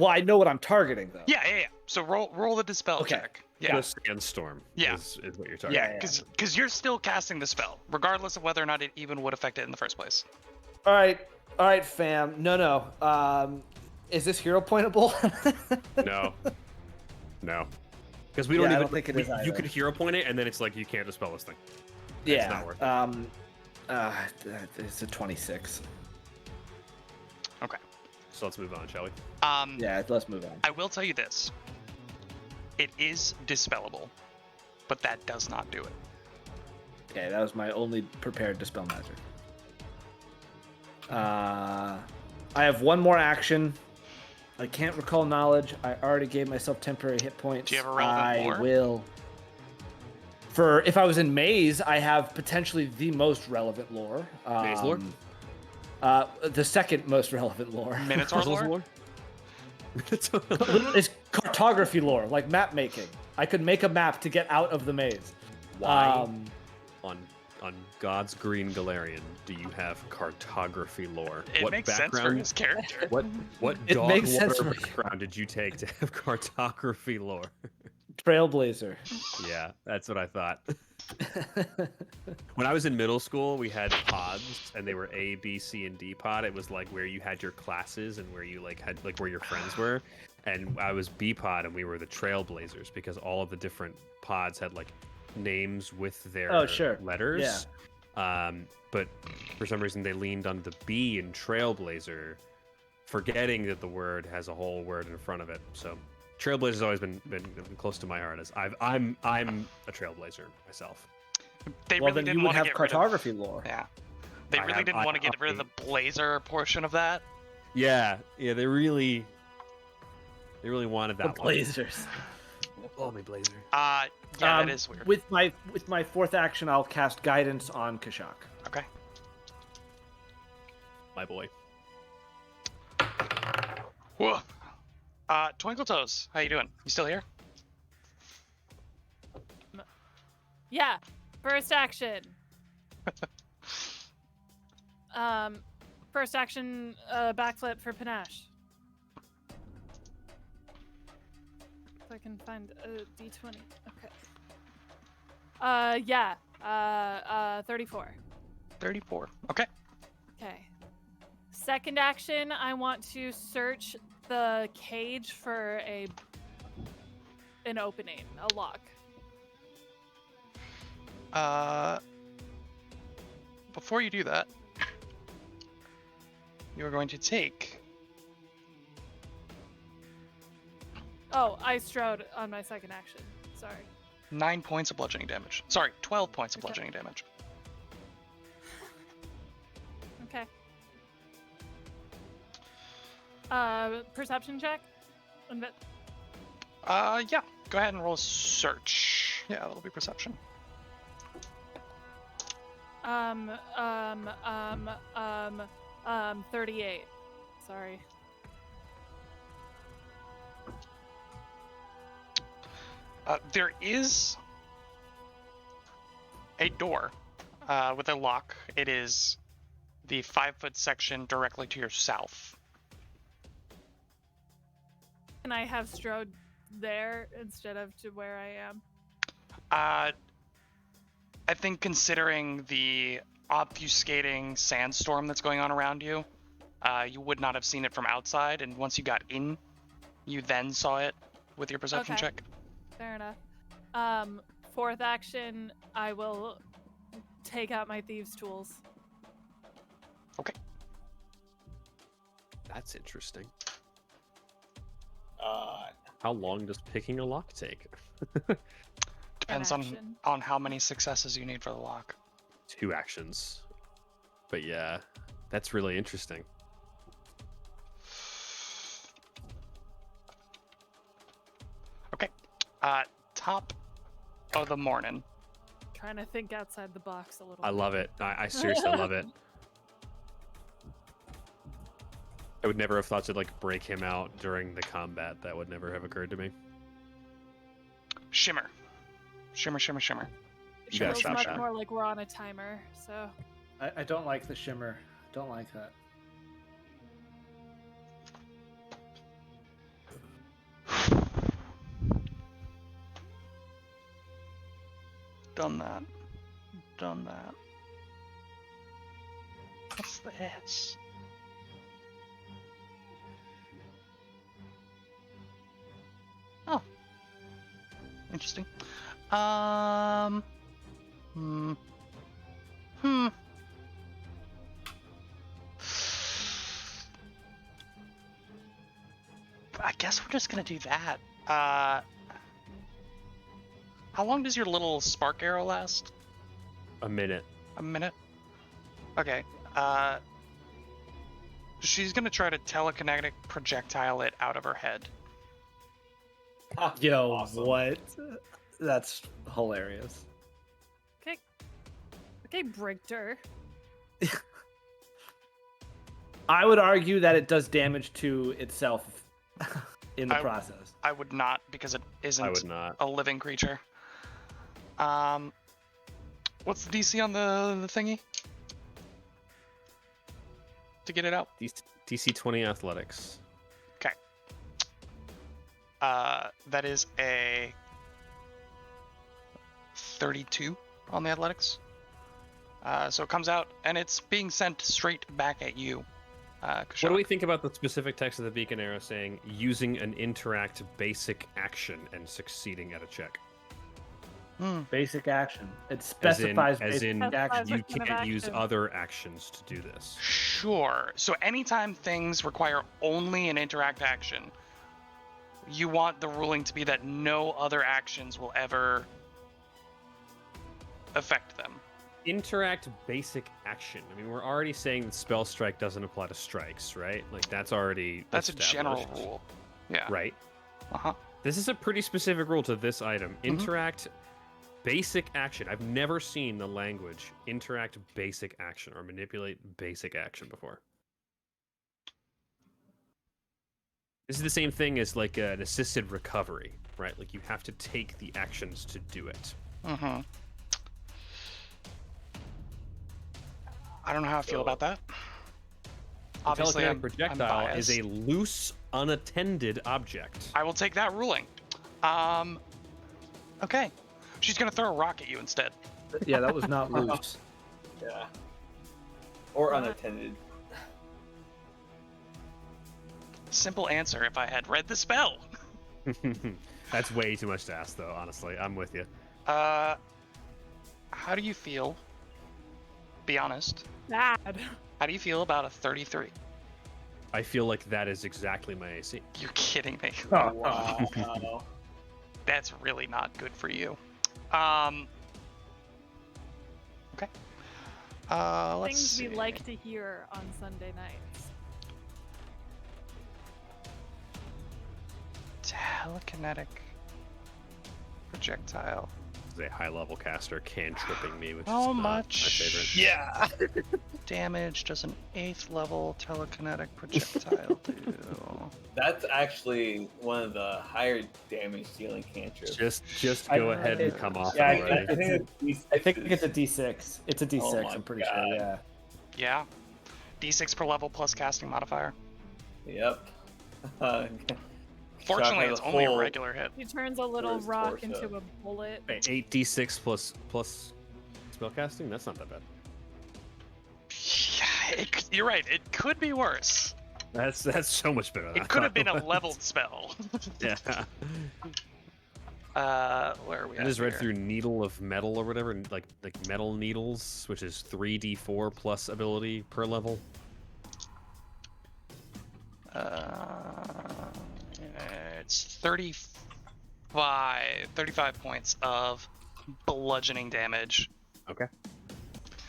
I know what I'm targeting, though. Yeah. So roll the dispel Okay. check. Yeah. The sandstorm. Yeah. Is what you're talking Yeah, about. because you're still casting the spell, regardless of whether or not it even would affect it in the first place. All right, fam. No. Is this hero pointable? No. Because we don't Yeah, I even. don't think it is You either. could hero point it, and then it's like you can't dispel this thing. It's not worth it. It's a 26. Okay. So let's move on, shall we? Yeah, let's move on. I will tell you this. It is dispellable, but that does not do it. Okay, that was my only prepared dispel magic. I have one more action. I can't recall knowledge. I already gave myself temporary hit points. Do you have a relevant lore? I will. If I was in Maze, I have potentially the most relevant lore. Maze lore? The second most relevant lore. Minotaur Puzzles lore? lore? It's cartography lore, like map making. I could make a map to get out of the maze. Why on God's Green Galarian do you have cartography lore? It what makes sense for background? his character. What It dog makes sense water for- background did you take to have cartography lore? Trailblazer. Yeah, that's what I thought. When I was in middle school, we had pods, and they were A, B, C, and D pod. It was like where you had your classes and where you had where your friends were. And I was B pod, and we were the Trailblazers because all of the different pods had like names with their letters. Yeah. But for some reason, they leaned on the B in Trailblazer, forgetting that the word has a whole word in front of it. So Trailblazer's always been close to my heart. As I'm a Trailblazer myself. They Well, really then you didn't would want to have get rid of. cartography lore. Yeah. They I really have- didn't want to get rid of I- the blazer portion of that. Yeah, they really wanted The that one. Blazers. Oh, my Blazer. Yeah, that is weird. With my fourth action, I'll cast guidance on Kashak. Okay. My boy. Whoa. Twinkle Toes, how you doing? You still here? Yeah. First action. First action, backflip for Panache. If I can find a d20. Okay. Yeah. 34. 34. Okay. Okay. Second action, I want to search the cage for an opening, a lock. Before you do that, you're going to take. Oh, I strode on my second action. Sorry. 9 points of bludgeoning damage. Sorry, 12 points of Okay. bludgeoning damage. Okay. Perception check? Yeah. Go ahead and roll search. Yeah, that'll be perception. 38. Sorry. There is a door with a lock. It is the 5-foot section directly to your south. Can I have Strode there instead of to where I am? I think considering the obfuscating sandstorm that's going on around you, you would not have seen it from outside, and once you got in, you then saw it with your perception Okay. check. Fair enough. Fourth action, I will take out my thieves' tools. That's interesting. Uh, How long does picking a lock take? Depends action. on how many successes you need for the lock. 2 actions. But yeah, that's really interesting. Okay. Top of the morning. Trying to think outside the box a little. I love it. I seriously love it. I would never have thought to like break him out during the combat. That would never have occurred to me. Shimmer. Shimmer, shimmer, shimmer. You gotta Feels stop much that. more like we're on a timer, so I don't like the shimmer. Don't like that. Done that. Done that. What's this? Oh. Interesting. I guess we're just gonna do that. How long does your little spark arrow last? A minute. A minute? Okay. She's gonna try to telekinetic projectile it out of her head. Yo, Awesome. what? That's hilarious. okay, Brichter. I would argue that it does damage to itself in the I- process. I would not, because it I isn't would not. a living creature. What's the DC on the thingy? To get it out? DC 20 athletics. That is a 32 on the athletics. So it comes out, and it's being sent straight back at you. What do we think about the specific text of the beacon arrow saying using an interact basic action and succeeding at a check? Basic action. It As specifies in basic Specifies action. you what kind of can't use action? other actions to do this. Sure. So anytime things require only an interact action, you want the ruling to be that no other actions will ever affect them. Interact basic action. I mean, we're already saying that spell strike doesn't apply to strikes, right? Like that's already That's a general established. rule. Yeah. Right. Uh-huh. This is a pretty specific rule to this item. Interact basic action. I've never seen the language interact basic action or manipulate basic action before. This is the same thing as like an assisted recovery, right? Like you have to take the actions to do it. Mm-hmm. I don't know how I feel about that. A Obviously, telekinetic I'm projectile is biased. a loose, unattended object. I will take that ruling. Okay. She's gonna throw a rock at you instead. Yeah, that was not loose. Yeah. Or unattended. Simple answer if I had read the spell. That's way too much to ask, though. Honestly, I'm with you. How do you feel? Be honest. Bad. How do you feel about a 33? I feel like that is exactly my AC. You're kidding me. Oh, Wow. That's really not good for you. Okay. Let's Things see. we like to hear on Sunday nights. Telekinetic projectile. As a high-level caster, cantripping me, which How is not much? my favorite. Yeah. Damage does an 8th level telekinetic projectile do? That's actually one of the higher damage dealing cantrips. Just I- go ahead and I- come off yeah, it already. I think I think it's a D6. It's a D6. Oh my I'm pretty God. sure. Yeah. Yeah. D6 per level plus casting modifier. Yep. Fortunately, has it's a only a full- regular hit. He turns a little his rock torso. into a bullet. Wait, 8d6 plus spellcasting? That's not that bad. Yeah, you're right. It could be worse. That's so much better. than I It could have thought been a was. leveled spell. Yeah. Where are we? I at just read here? through Needle of Metal or whatever, and like metal needles, which is 3d4 plus ability per level. It's 35 points of bludgeoning damage. Okay.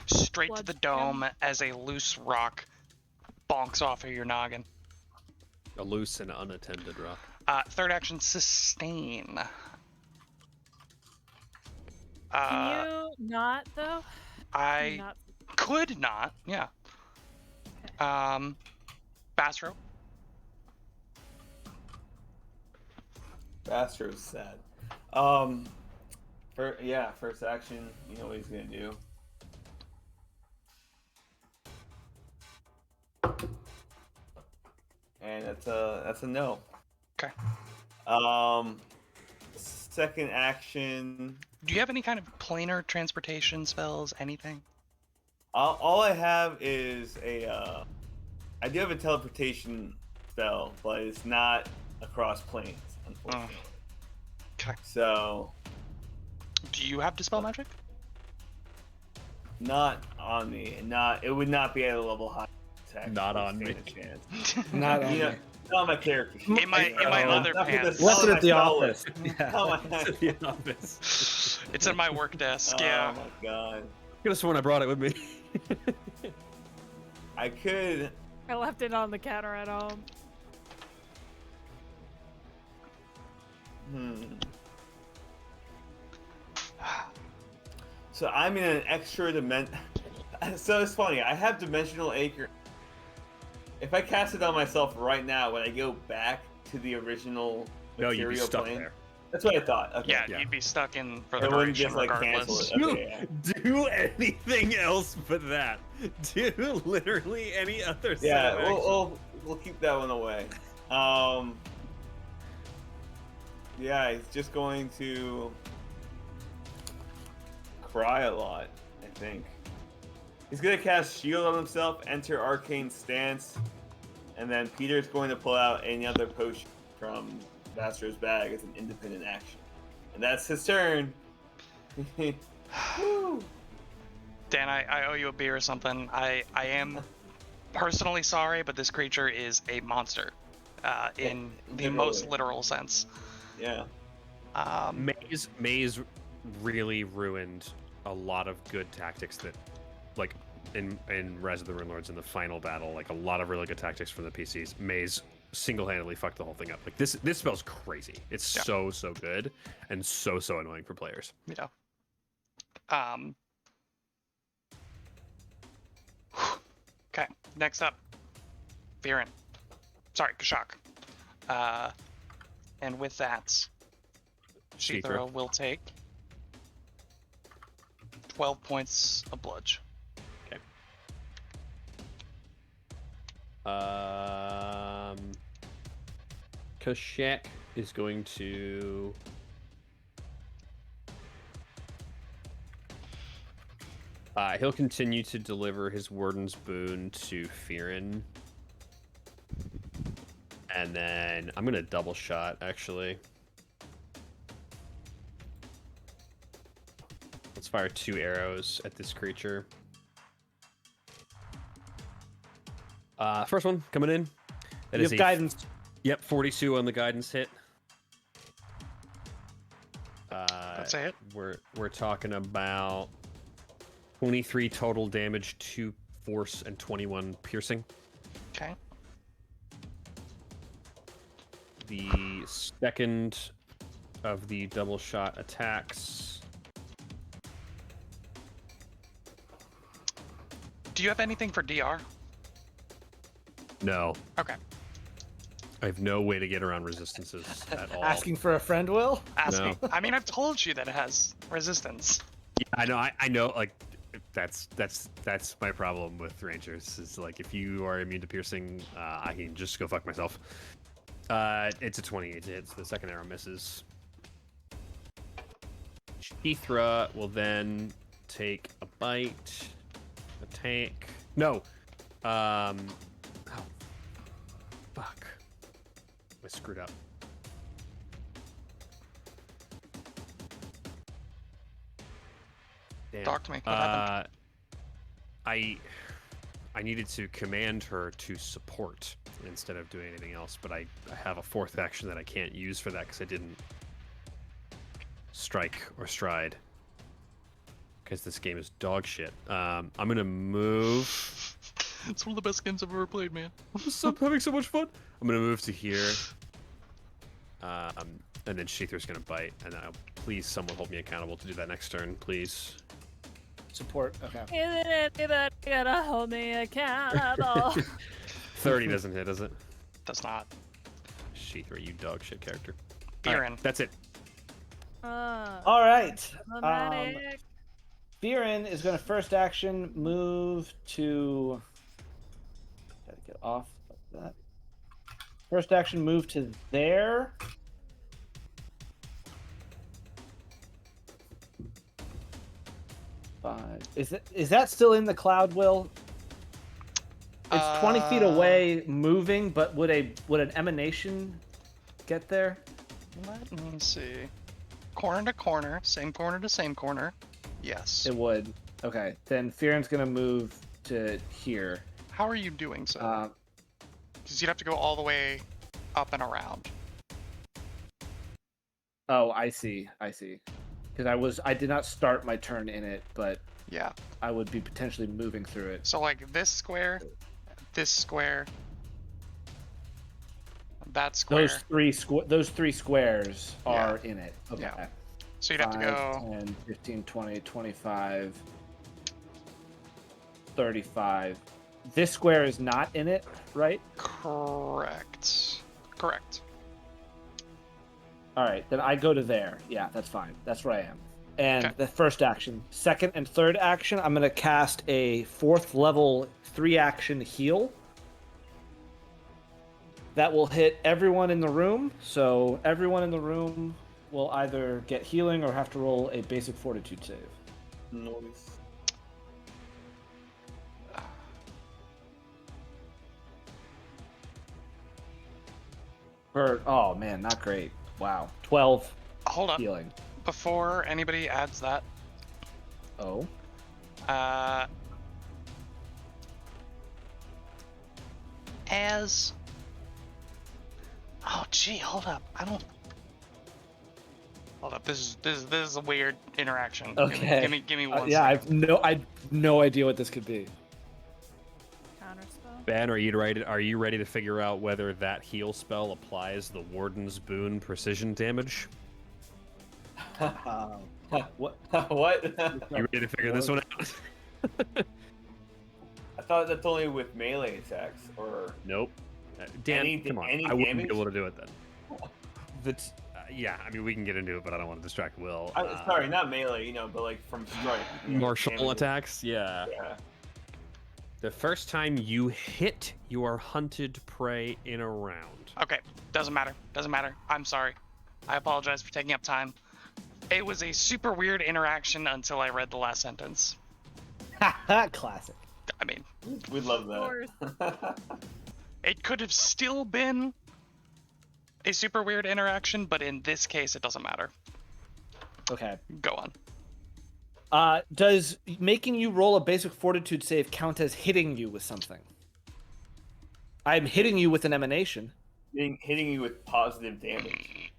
Straight to the Bludgeon. dome as a loose rock bonks off of your noggin. A loose and unattended rock. Third action, sustain. Can you not though? Can you I not? could not, yeah. Bastro. Bastro's sad. First action, you know what he's gonna do. And that's a no. Okay. Second action, Do you have any kind of planar transportation spells? Anything? all I have is I do have a teleportation spell, but it's not across planes, unfortunately. Okay. So Do you have dispel magic? not on me. It would not be at a level high. to actually Not on stand me. a chance. Not on You know, me. not on my character sheet. In my other Not with pants. the Left it spell at the on my spell office. list. Yeah. Not on my- The office. It's in my work desk. Yeah. Oh my god. Could have sworn I brought it with me. I could. I left it on the counter at home. So I'm in an extra dimension. So it's funny. I have dimensional acre. If I cast it on myself right now, would I go back to the original No, material you'd be stuck plane? there. That's what I thought. Okay. Yeah, Yeah. you'd be stuck in for the I wouldn't duration just like regardless. cancel it. Okay, yeah. Do anything else but that. Do literally any other set Yeah, of action. we'll keep that one away. Yeah, he's just going to cry a lot, I think. He's gonna cast Shield on himself, enter Arcane Stance, and then Peter's going to pull out another potion from Bastro's bag as an independent action. And that's his turn. Woo. Dan, I owe you a beer or something. I am personally sorry, but this creature is a monster in the most literally. literal sense. Yeah. Maze really ruined a lot of good tactics that, like, in Rise of the Rune Lords in the final battle, like a lot of really good tactics from the PCs. Maze single-handedly fucked the whole thing up. Like this spell's crazy. It's Yeah. so good and so annoying for players. Yeah. Okay, next up, Viren. Sorry, Kashak. And with that, Sheethra. Sheethra will take 12 points of bludge. Kashak is going to he'll continue to deliver his Warden's Boon to Firin. And then I'm gonna double shot actually. Let's fire 2 arrows at this creature. First one coming in. That You is have a guidance. Yep, 42 on the guidance hit. That's a hit. We're talking about 23 total damage, 2 force, and 21 piercing. Okay. The second of the double shot attacks. Do you have anything for DR? No, Okay. I have no way to get around resistances at all. Asking for a friend, Will? Asking. I mean, I've told you that it has resistance. Yeah, I know. I know. Like, that's my problem with rangers. Is like if you are immune to piercing, I can just go fuck myself. It's a 28 to hit, so the second arrow misses. Shithra will then take a bite, attack. No. Oh, fuck. I screwed up. Damn. Talk to me. What happened? I needed to command her to support instead of doing anything else, but I have a fourth action that I can't use for that because I didn't strike or stride. Because this game is dog shit. I'm gonna move. It's one of the best games I've ever played, man. I'm having so much fun. I'm gonna move to here. And then Sheether's gonna bite, and please someone hold me accountable to do that next turn, please. Support. Okay. Isn't anybody gonna hold me accountable? 30 doesn't hit, does it? Does not. Sheether, you dog shit character. Fearin. Alright, that's it. All right. Dramatic. Fearin is going to first action move to. Gotta get off of that. First action move to there. Five. Is that still in the cloud, Will? It's 20 feet away, moving, but would an emanation get there? Let me see. Corner to corner, same corner to same corner. Yes. It would. Okay, then Fearin's gonna move to here. How are you doing so? Because you'd have to go all the way up and around. Oh, I see. Because I did not start my turn in it, but Yeah. I would be potentially moving through it. So like this square, that square. Those three squares are in it. Okay. Yeah. So you'd have to 5, go 10, 15, 20, 25, 35. This square is not in it, right? correct. Correct. All right, then I go to there. Yeah, that's fine. That's where I am. And Okay. the first action. Second and third action, I'm going to cast a 4th level 3-action heal. That will hit everyone in the room. So everyone in the room will either get healing or have to roll a basic fortitude save. Noise. Oh man, not great. Wow. 12 Hold up. healing. Before anybody adds that, Oh. as oh gee, hold up. I don't. Hold up. This is a weird interaction. Okay. Give me one. Yeah, second. I've no idea what this could be. Counterspell. Ben, are you ready to figure out whether that heal spell applies the Warden's Boon precision damage? What? What? You ready to figure this one out? I thought that's only with melee attacks, or Nope. Dan, come on. any I wouldn't damage? be able to do it then. That's yeah. I mean, we can get into it, but I don't want to distract Will. sorry, not melee, but like from strike. Martial damage. attacks. Yeah. Yeah. The first time you hit your hunted prey in a round. Okay. Doesn't matter. Doesn't matter. I'm sorry. I apologize for taking up time. It was a super weird interaction until I read the last sentence. Classic. I mean, We'd love course. that. it could have still been a super weird interaction, but in this case, it doesn't matter. Okay. Go on. Does making you roll a basic fortitude save count as hitting you with something? I'm hitting you with an emanation. Hitting you with positive damage.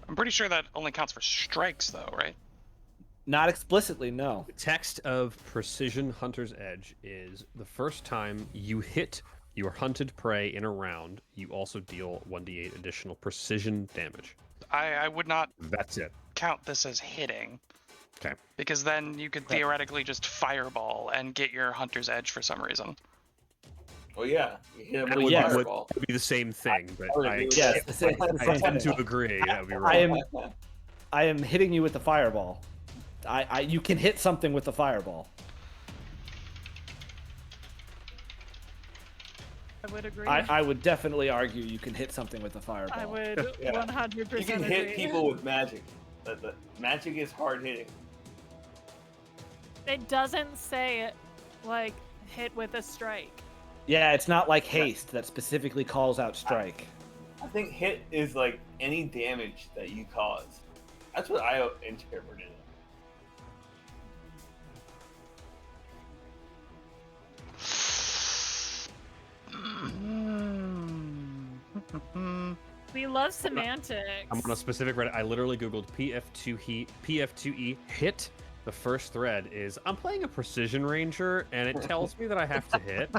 I'm pretty sure that only counts for strikes, though, right? Not explicitly, no. The text of Precision Hunter's Edge is the first time you hit your hunted prey in a round, you also deal 1d8 additional precision damage. I would not That's it. count this as hitting, Okay. because then you could theoretically just fireball and get your hunter's edge for some reason. Well, yeah. You hit him That with would, yes. fireball. would be the same thing, but would I, agree with Yes, that. the same I tend thing. to agree. That would be I wrong. am I am hitting you with the fireball. You can hit something with the fireball. I would agree. I would definitely argue you can hit something with a fireball. I would Yeah. 100% You can agree. hit people with magic. The magic is hard hitting. It doesn't say, like, hit with a strike. Yeah, it's not like haste that specifically calls out strike. I think hit is like any damage that you cause. That's what I interpreted it. We love semantics. I'm on a specific Reddit. I literally googled PF2E hit. The first thread is I'm playing a precision ranger, and it tells me that I have to hit.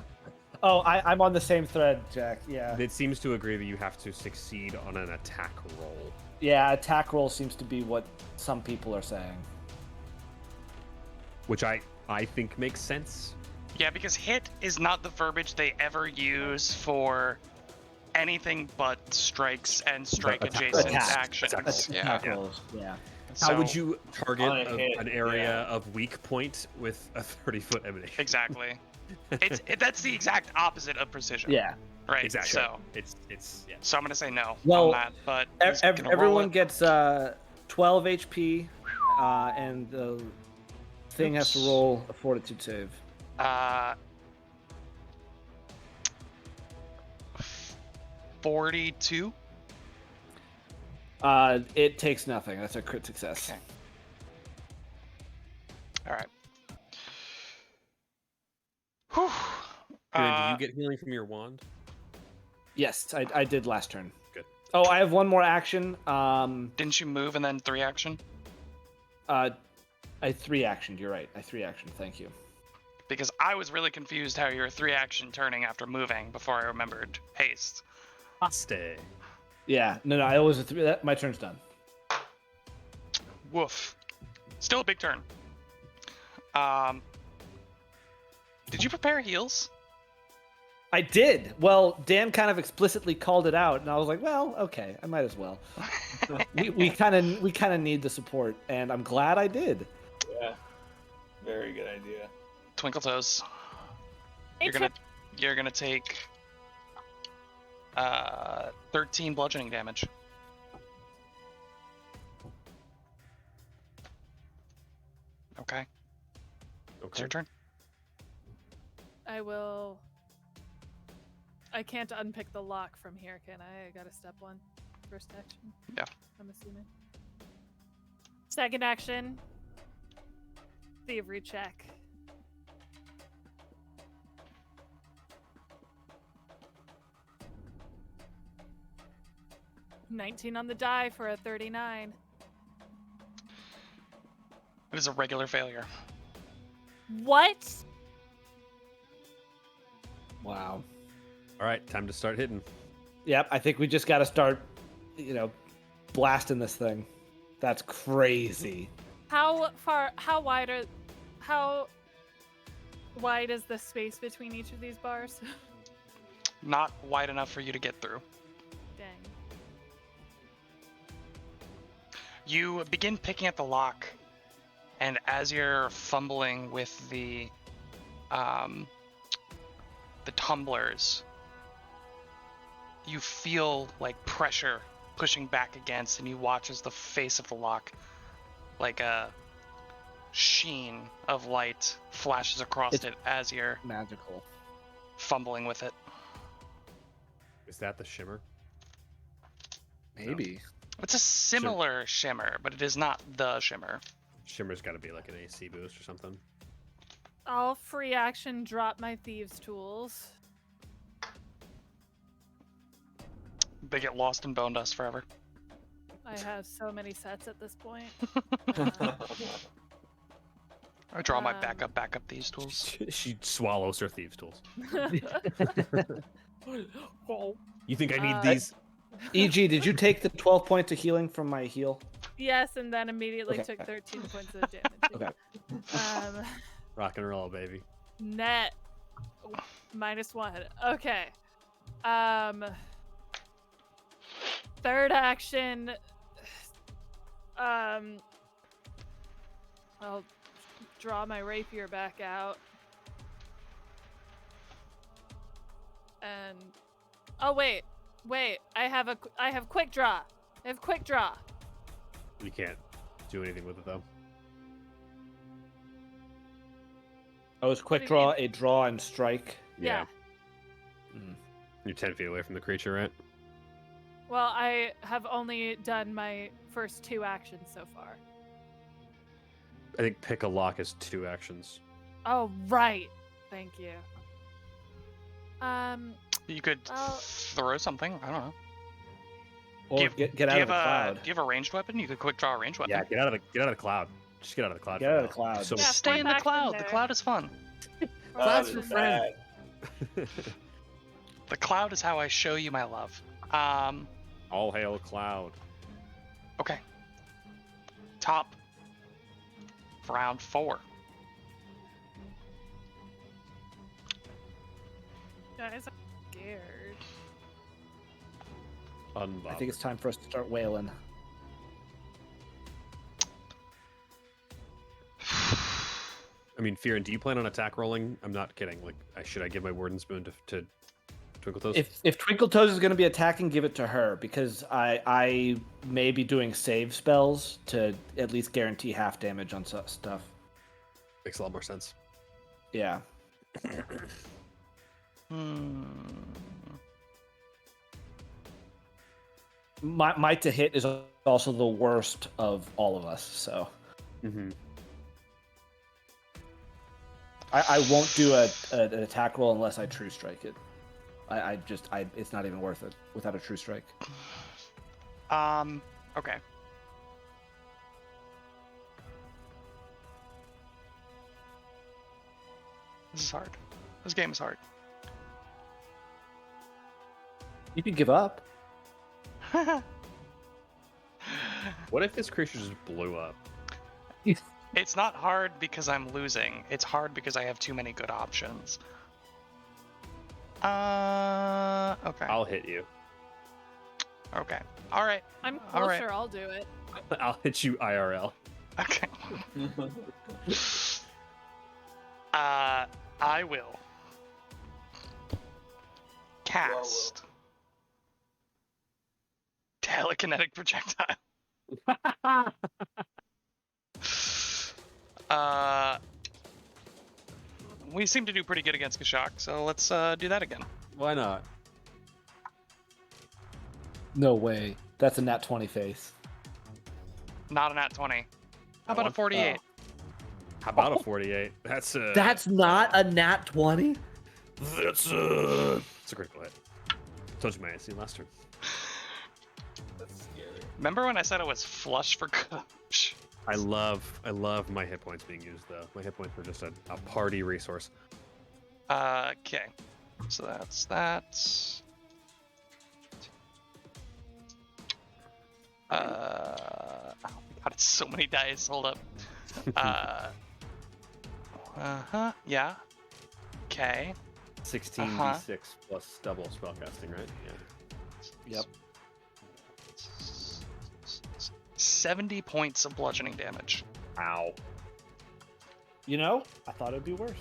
Oh, I'm on the same thread, Jack. Yeah. It seems to agree that you have to succeed on an attack roll. Yeah, attack roll seems to be what some people are saying. Which I think makes sense. Yeah, because hit is not the verbiage they ever use for anything but strikes and strike adjacent Attacks. actions. Attack Yeah. rolls. Yeah. How would So- you target On a hit, an area yeah. of weak point with a 30-foot emanation? Exactly. That's the exact opposite of precision. Yeah. Right. Exactly. So Yeah. I'm gonna say no Well, on that, but he's gonna roll Everyone it. gets 12 HP, and the thing has to Oops. roll a fortitude save. 42. It takes nothing. That's a crit success. Okay. All right. Whew. Kieran, do you get healing from your wand? Yes, I did last turn. Good. Oh, I have one more action. Didn't you move and then 3 action? I 3 actioned. You're right. I 3 actioned. Thank you. Because I was really confused how you were 3 action turning after moving before I remembered haste. Paste. Yeah. No. I always my turn's done. Woof. Still a big turn. Did you prepare heals? I did. Well, Dan kind of explicitly called it out, and I was like, well, okay, I might as well. we kind of need the support, and I'm glad I did. Yeah. Very good idea. Twinkle toes. Hey, You're gonna take 13 bludgeoning damage. Okay. It's Okay. your turn. I will. I can't unpick the lock from here, can I? I got a step 1. First action. Yeah. I'm assuming. Second action. Thievery check. $19 on the die for a 39. It is a regular failure. What? Wow. All right, time to start hitting. Yep. I think we just got to start, blasting this thing. That's crazy. How wide is the space between each of these bars? Not wide enough for you to get through. Dang. You begin picking at the lock, and as you're fumbling with the tumblers, you feel like pressure pushing back against, and you watch as the face of the lock, like a sheen of light, flashes across It's- it as you're Magical. fumbling with it. Is that the shimmer? Maybe. It's a similar shimmer, but it is not the shimmer. Shimmer's got to be like an AC boost or something. I'll free action drop my thieves' tools. They get lost in bone dust forever. I have so many sets at this point. I draw my Um, backup these tools. She swallows her thieves' tools. Oh. You think I need Uh, these? EG, did you take the 12 points of healing from my heal? Yes, and then immediately Okay. took 13 points of damage. Okay. Rock and roll, baby. Net -1. Okay. Third action. I'll draw my rapier back out. and oh wait, I have quick draw. I have quick draw. You can't do anything with it though. Oh, is quick What do you draw mean? a draw and strike? Yeah. Mm. You're 10 feet away from the creature, right? Well, I have only done my first 2 actions so far. I think pick a lock is 2 actions. Oh right. Thank you. You could Well- throw something. I don't know. Or get do out you of the have cloud. do you have a ranged weapon? You could quick draw a ranged weapon. Yeah, get out of the cloud. Just get out of the cloud. Get for out of now. the cloud. So Yeah, Stay in the back in cloud. The there. cloud is fun. Clouds Oh, for it's friend. bad. The cloud is how I show you my love. All hail cloud. Okay. Top. For round 4. Guys, I'm scared. Unbothered. I think it's time for us to start wailing. I mean, Fear, do you plan on attack rolling? I'm not kidding. Like, should I give my Warden's Boon to Twinkle Toes? If Twinkle Toes is going to be attacking, give it to her because I may be doing save spells to at least guarantee half damage on stuff. Makes a lot more sense. Yeah. My to hit is also the worst of all of us, so Mm-hmm. I won't do an attack roll unless I true strike it. I it's not even worth it without a true strike. Okay. This is hard. This game is hard. You can give up. What if this creature just blew up? It's not hard because I'm losing. It's hard because I have too many good options. Okay. I'll hit you. Okay. All right. I'm All right. closer, I'll do it. I'll hit you IRL. Okay. I will cast telekinetic projectile. We seem to do pretty good against Kashak, so let's do that again. Why not? No way. That's a nat 20 face. Not a nat 20. How about a 48? How about a 48? That's That's not a nat 20? it's a critical hit. Told you my AC last turn. That's scary. Remember when I said it was flush for coach? I love my hit points being used though. My hit points were just a party resource. Okay. So that's that. Oh my god, it's so many dice. Hold up. Yeah. Okay. 16d6 plus double spellcasting, right? Yeah. Yep. 70 points of bludgeoning damage. Ow. You know, I thought it'd be worse.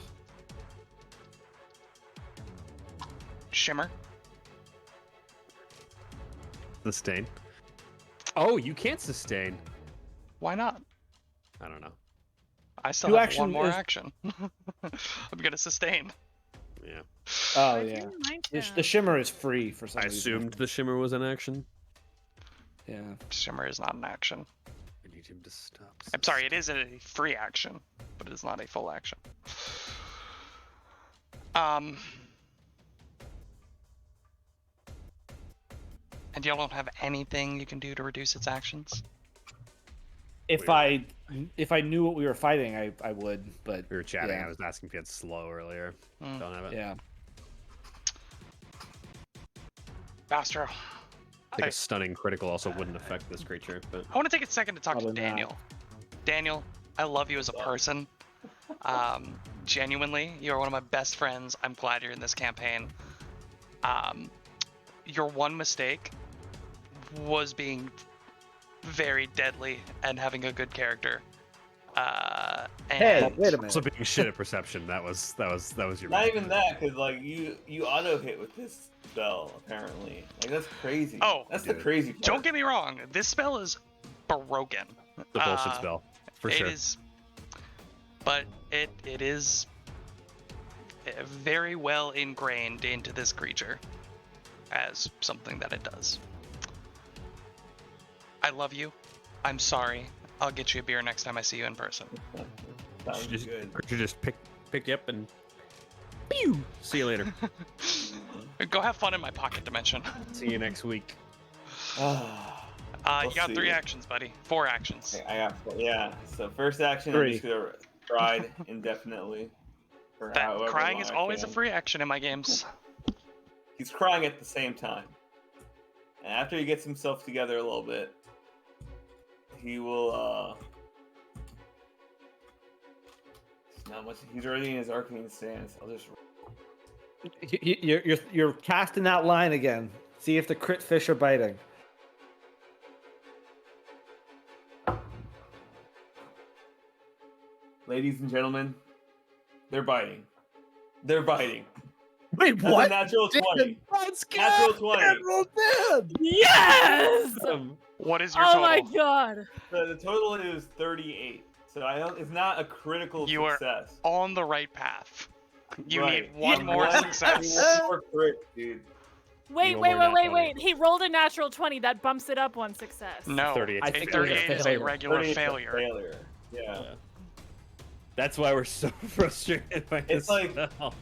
Shimmer. Sustain. Oh, you can't sustain. Why not? I don't know. I still Two have action one more is- action. I'm gonna sustain. Yeah. Oh, I yeah. think mine The can. shimmer is free for some I reason. assumed the shimmer was an action. Yeah. Shimmer is not an action. I need him to stop. I'm sorry, it is a free action, but it is not a full action. And y'all don't have anything you can do to reduce its actions? If I knew what we were fighting, I would, but We were chatting. Yeah. I was asking if you had slow earlier. Mm. Don't have it. yeah. Bastro. I think a stunning critical also wouldn't affect this creature, but I want to take a second to talk Probably to not. Daniel. Daniel, I love you as a person. Genuinely, you are one of my best friends. I'm glad you're in this campaign. Your one mistake was being very deadly and having a good character. And Hey, wait a Also minute. being shit at perception. That was your. Not even that, because like you auto hit with this spell apparently. Like that's crazy. Oh, that's the dude. crazy part. Don't get me wrong. This spell is broken. The bullshit spell for sure. It is, but it is very well ingrained into this creature as something that it does. I love you. I'm sorry. I'll get you a beer next time I see you in person. Sounds Should good. just pick you up and pew. See you later. Go have fun in my pocket dimension. See you next week. We'll You got see. 3 actions, buddy. 4 actions. Okay, I got yeah. So first action, I'm just gonna ride indefinitely. For That however crying long is I always a can. free action in my games. He's crying at the same time. And after he gets himself together a little bit, he will it's not much. He's already in his arcane stance. I'll just You're casting that line again. See if the crit fish are biting. ladies and gentlemen, they're biting. They're biting. Wait, That's a natural 20. Let's go! Natural 20. Admiral Dan! Yes! What is your Oh total? my god. The total is 38. So I don't. It's not a critical You are success. On the right path. You Right. need one more One- success. One more crit, dude. Wait, One wait, more wait, nat wait, 20. wait. He rolled a natural 20. That bumps it up 1 success. No, 38. I a think it was a 38 is a failure. regular 38 is a failure. failure. Yeah. That's why we're so frustrated by this It's like- spell.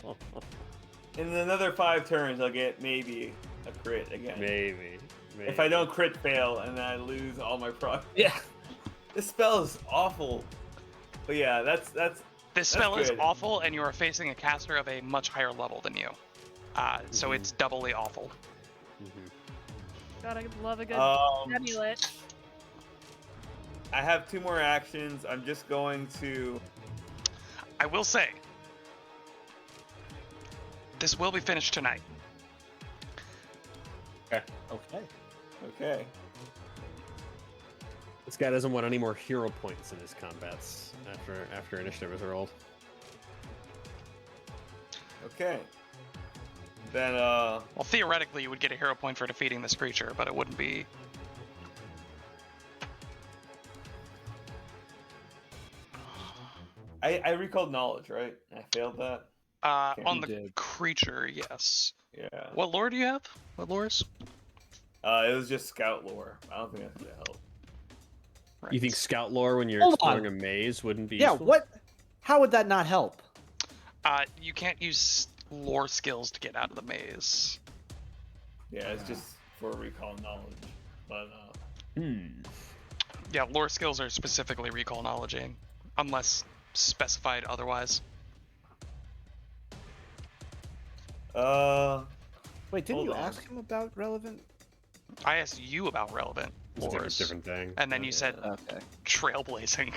In another 5 turns, I'll get maybe a crit again. Maybe. If I don't crit fail and I lose all my progress. Yeah. This spell is awful. But yeah, that's This spell is good. awful, and you are facing a caster of a much higher level than you. So it's doubly awful. God, I love a good um amulet. I have 2 more actions. I'm just going to I will say, this will be finished tonight. Okay. okay. This guy doesn't want any more hero points in his combats after initiative is rolled. Okay. Then Well, theoretically, you would get a hero point for defeating this creature, but it wouldn't be. I recalled knowledge, right? I failed that. On you the did. creature, yes. Yeah. What lore do you have? What lores? It was just scout lore. I don't think that's gonna help. Right. You think scout lore when you're Hold exploring on. a maze wouldn't be Yeah, useful? what? How would that not help? You can't use lore skills to get out of the maze. Yeah, it's just for recall knowledge. But Yeah, lore skills are specifically recall knowledging, unless specified otherwise. Wait, didn't Hold you on. ask him about relevant? I asked you about relevant It's a lores, different thing. and then you said Okay. trailblazing.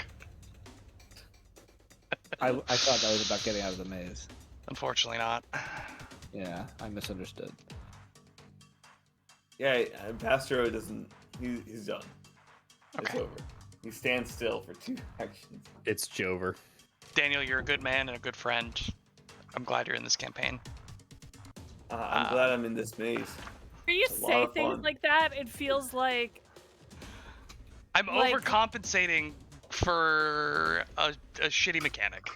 I thought that was about getting out of the maze. Unfortunately, not. Yeah, I misunderstood. yeah, Pastro doesn't. He's done. It's Okay. over. He stands still for 2 actions. It's Jover. Daniel, you're a good man and a good friend. I'm glad you're in this campaign. I'm glad I'm in this maze. When you It's a lot say of things fun. like that, it feels like I'm Like- overcompensating for a shitty mechanic.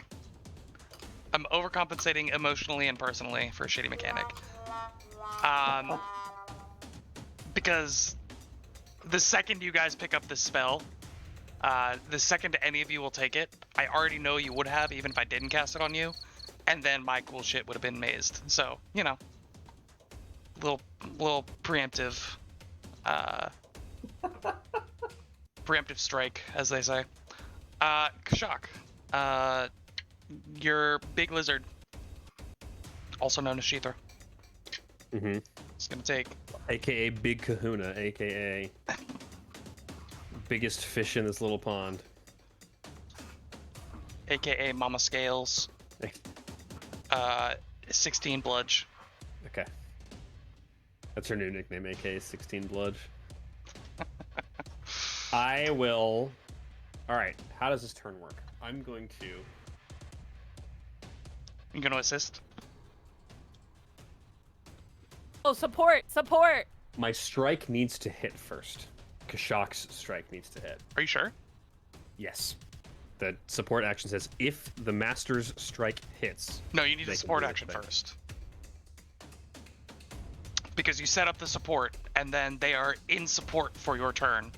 I'm overcompensating emotionally and personally for a shitty mechanic. Because the second you guys pick up this spell, the second any of you will take it, I already know you would have, even if I didn't cast it on you, and then my cool shit would have been mazed. So, you know, little preemptive, preemptive strike, as they say. Kashak, your big lizard, also known as Sheether, Mm-hmm. is gonna take AKA Big Kahuna, AKA biggest fish in this little pond. AKA Mama Scales, 16 bludge. Okay. That's her new nickname, AKA 16 Bludge. I will. Alright, how does this turn work? I'm going to. You gonna assist? Oh, support! Support! My strike needs to hit first. Kashak's strike needs to hit. Are you sure? Yes. The support action says if the master's strike hits. No, you need They a can support do the action thing. first. Because you set up the support, and then they are in support for your turn.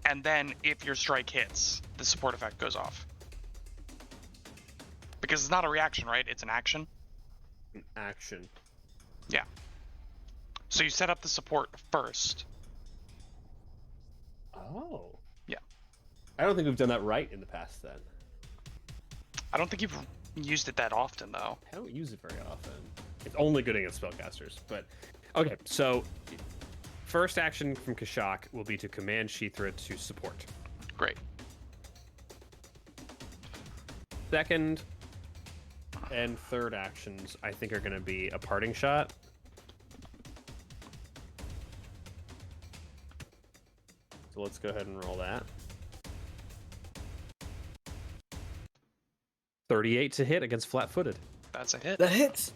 And then if your strike hits, the support effect goes off. Because it's not a reaction, right? It's an action. An action. Yeah. So you set up the support first. Oh. Yeah. I don't think we've done that right in the past then. I don't think you've used it that often, though. I don't use it very often. It's only good against spellcasters, but okay, so first action from Kashak will be to command Sheethra to support. Great. Second and third actions, I think, are going to be a parting shot. So let's go ahead and roll that. 38 to hit against flat-footed. That's a hit. That hits.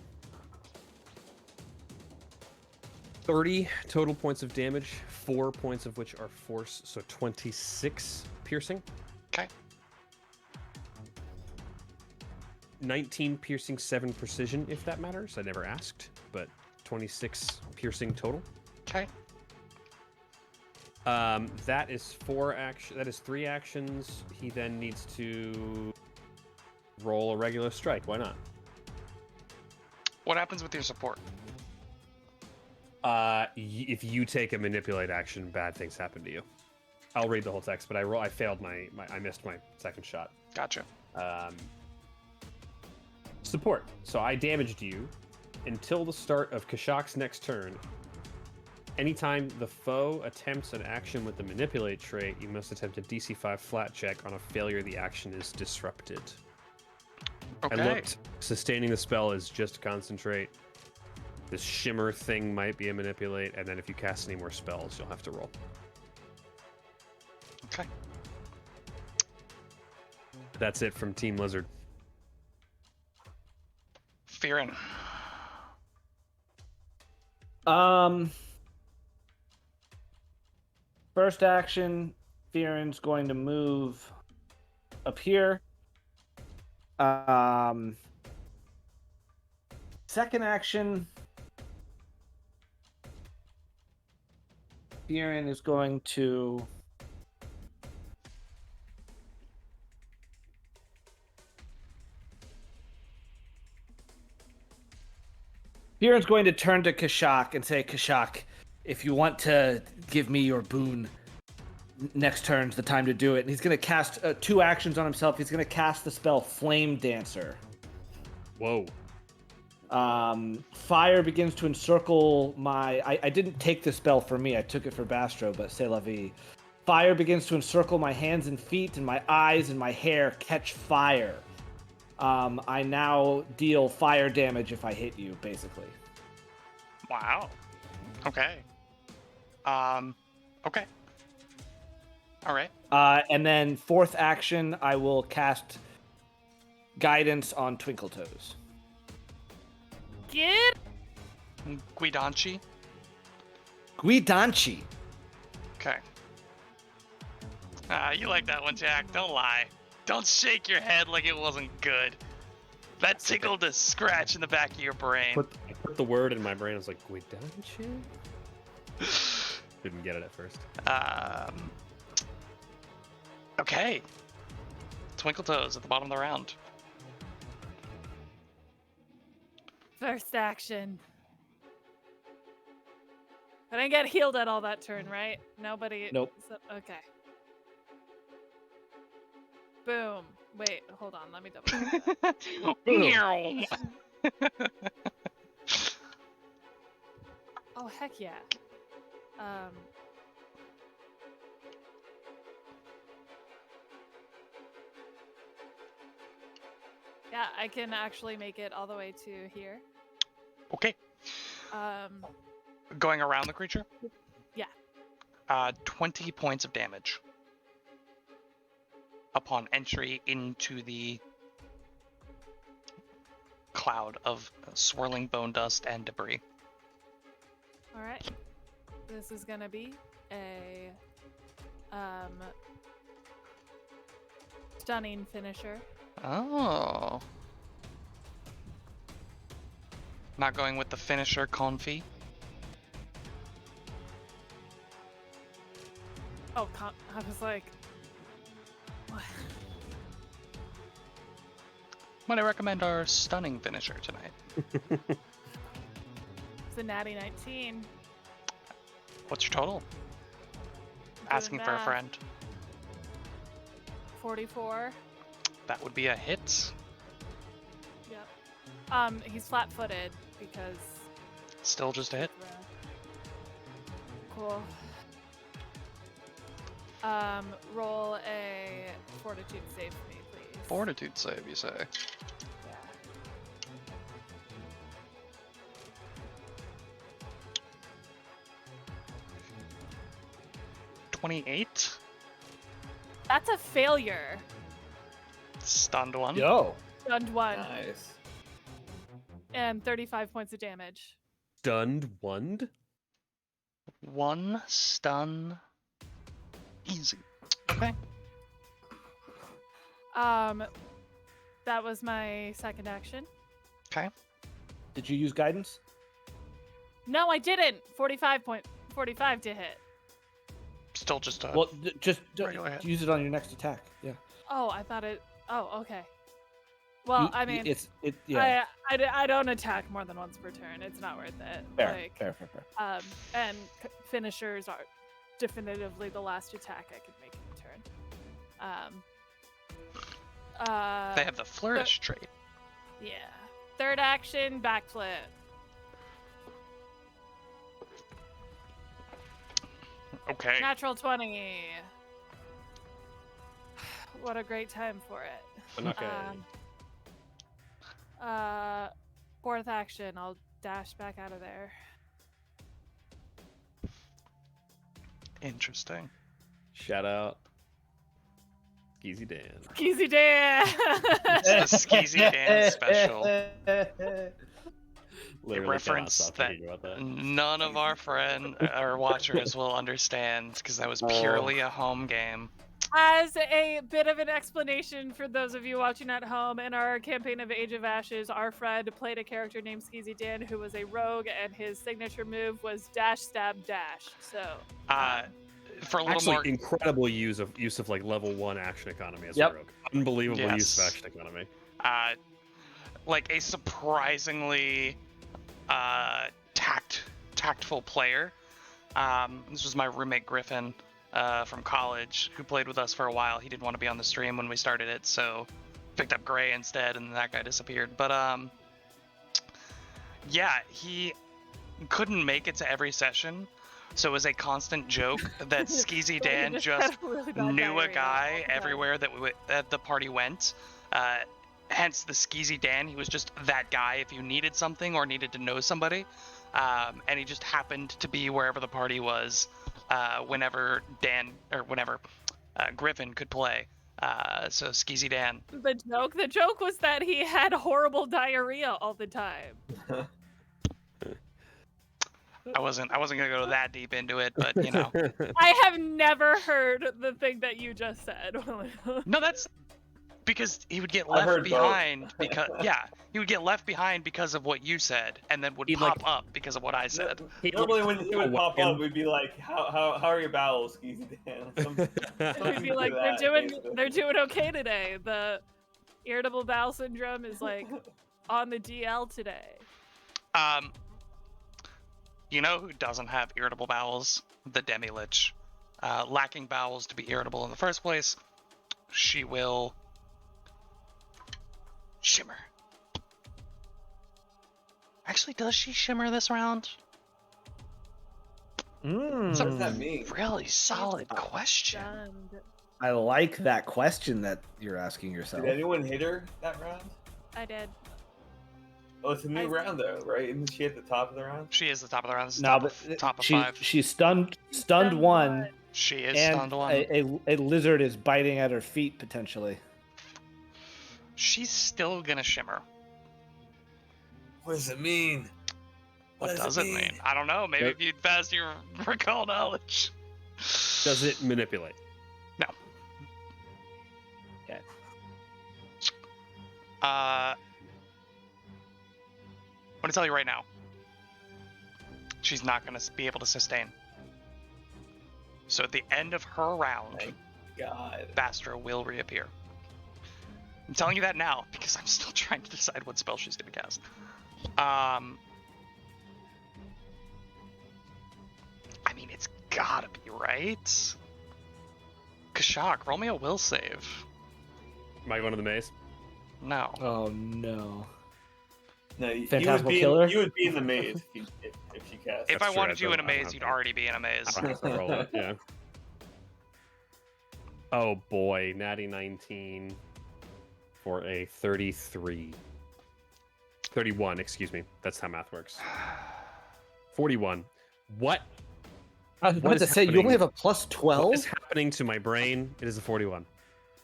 30 total points of damage, 4 points of which are force, so 26 piercing. Okay. 19 piercing, 7 precision, if that matters. I never asked, but 26 piercing total. Okay. That is 4 action. That is 3 actions. He then needs to roll a regular strike. Why not? What happens with your support? If you take a manipulate action, bad things happen to you. I'll read the whole text, but I failed I missed my second shot. Gotcha. Support. So I damaged you until the start of Kashak's next turn. Anytime the foe attempts an action with the manipulate trait, you must attempt a DC 5 flat check. On a failure, the action is disrupted. Okay. I looked. Sustaining the spell is just concentrate. This shimmer thing might be a manipulate, and then if you cast any more spells, you'll have to roll. Okay. That's it from Team Lizard. Fearin. First action, Fearin's going to move up here. Second action, Fearin is going to turn to Kashak and say, Kashak, if you want to give me your boon, next turn's the time to do it. And he's going to cast 2 actions on himself. He's going to cast the spell Flame Dancer. Whoa. Fire begins to encircle my... I didn't take the spell for me. I took it for Bastro, but c'est la vie. Fire begins to encircle my hands and feet, and my eyes and my hair catch fire. I now deal fire damage if I hit you, basically. Wow. Okay. Okay. All right. And then fourth action, I will cast Guidance on Twinkletoes. Get Guidanchi. Guidanchi. Okay. You like that one, Jack. Don't lie. Don't shake your head like it wasn't good. That tickled a scratch in the back of your brain. I put the word in my brain. I was like, Guidanchi? Didn't get it at first. Okay. Twinkletoes at the bottom of the round. first action. I didn't get healed at all that turn, right? Nobody. Nope. Okay. Boom. Wait, hold on. Let me double check. Meow. Oh, heck yeah. Yeah, I can actually make it all the way to here. Okay. Going around the creature? Yeah. 20 points of damage. upon entry into the cloud of swirling bone dust and debris. All right. This is gonna be a stunning finisher. Oh. Not going with the finisher confit. Oh, I was like, what? Might I recommend our stunning finisher tonight? It's a natty 19. What's your total? Doing Asking for a math. friend. 44. That would be a hit. Yep. He's flat-footed because. Still just a hit. Cool. Roll a fortitude save for me, please. Fortitude save, you say? Yeah. 28. That's a failure. Stunned one. Yo. Stunned one. Nice. And 35 points of damage. Stunned one? One stun. Easy. Okay. That was my second action. Okay. Did you use guidance? No, I didn't. 45 to hit. Still just a. Well, just regular hit. use it on your next attack. Yeah. Oh, I thought it. Oh, okay. Well, You- I mean, yeah. I don't attack more than once per turn. It's not worth it. Fair. Fair. And finishers are definitively the last attack I could make in a turn. They have the flourish trait. Yeah. Third action, backflip. Okay. Natural 20. What a great time for it. Okay. Fourth action, I'll dash back out of there. Interesting. Shout out. Skeezy Dan. Skeezy Dan! It's the Skeezy Dan special. Literally reference cannot stop that thinking about that. None of our our watchers will understand because that was purely a home game. As a bit of an explanation for those of you watching at home, in our campaign of Age of Ashes, our friend played a character named Skeezy Dan who was a rogue, and his signature move was dash, stab, dash. So, For a little Actually, more, incredible use of like level 1 action economy as Yep. a rogue. Unbelievable use of Yes. action economy. like a surprisingly tactful player. This was my roommate Griffin from college, who played with us for a while. He didn't want to be on the stream when we started it, so picked up Gray instead, and that guy disappeared. But yeah, he couldn't make it to every session, so it was a constant joke that Skeezy Dan He just had really bad knew a diarrhea all guy the time. everywhere that the party went. Hence the Skeezy Dan. He was just that guy if you needed something or needed to know somebody. And he just happened to be wherever the party was whenever Griffin could play. So Skeezy Dan. The joke was that he had horrible diarrhea all the time. I wasn't gonna go that deep into it, but you know. I have never heard the thing that you just said. No, that's because he would get I've left heard both. behind because he would get left behind because of what you said, and then would He'd, pop like- up because of what I said. Normally, when he would pop wagon. up, we'd be like, "How are your bowels, Skeezy Dan?" We'd be like, they're doing okay today. The irritable bowel syndrome is like on the DL today. You know who doesn't have irritable bowels? The Demi-Lich. Lacking bowels to be irritable in the first place, she will shimmer. Actually, does she shimmer this round? What does that mean? Really solid question. Stunned. I like that question that you're asking yourself. Did anyone hit her that round? I did. Oh, it's a new round though, right? Isn't she at the top of the round? She is the top of the round. This is No, top but of 5. she's stunned one, She is And stunned one. a lizard is biting at her feet potentially. She's still gonna shimmer. What does it mean? What does it mean? I don't know. Maybe if you'd pass your recall knowledge. Does it manipulate? No. Okay. I'm gonna tell you right now. She's not gonna be able to sustain. So at the end of her round, Thank God. Bastro will reappear. I'm telling you that now because I'm still trying to decide what spell she's gonna cast. I mean, it's gotta be right. Kashak, roll me a will save. Am I going to the maze? No. Oh no. No, you would Phantasmal be Killer? you would be in the maze if she cast. If That's I true, wanted I you in a don't have maze, you'd to. already be in a maze. I don't have to roll it. Yeah. Oh boy, natty 19 for a 33. 31, excuse me. That's how math works. 41. What? I was What about to is say you happening? only have a plus What 12. is happening to my brain? It is a 41.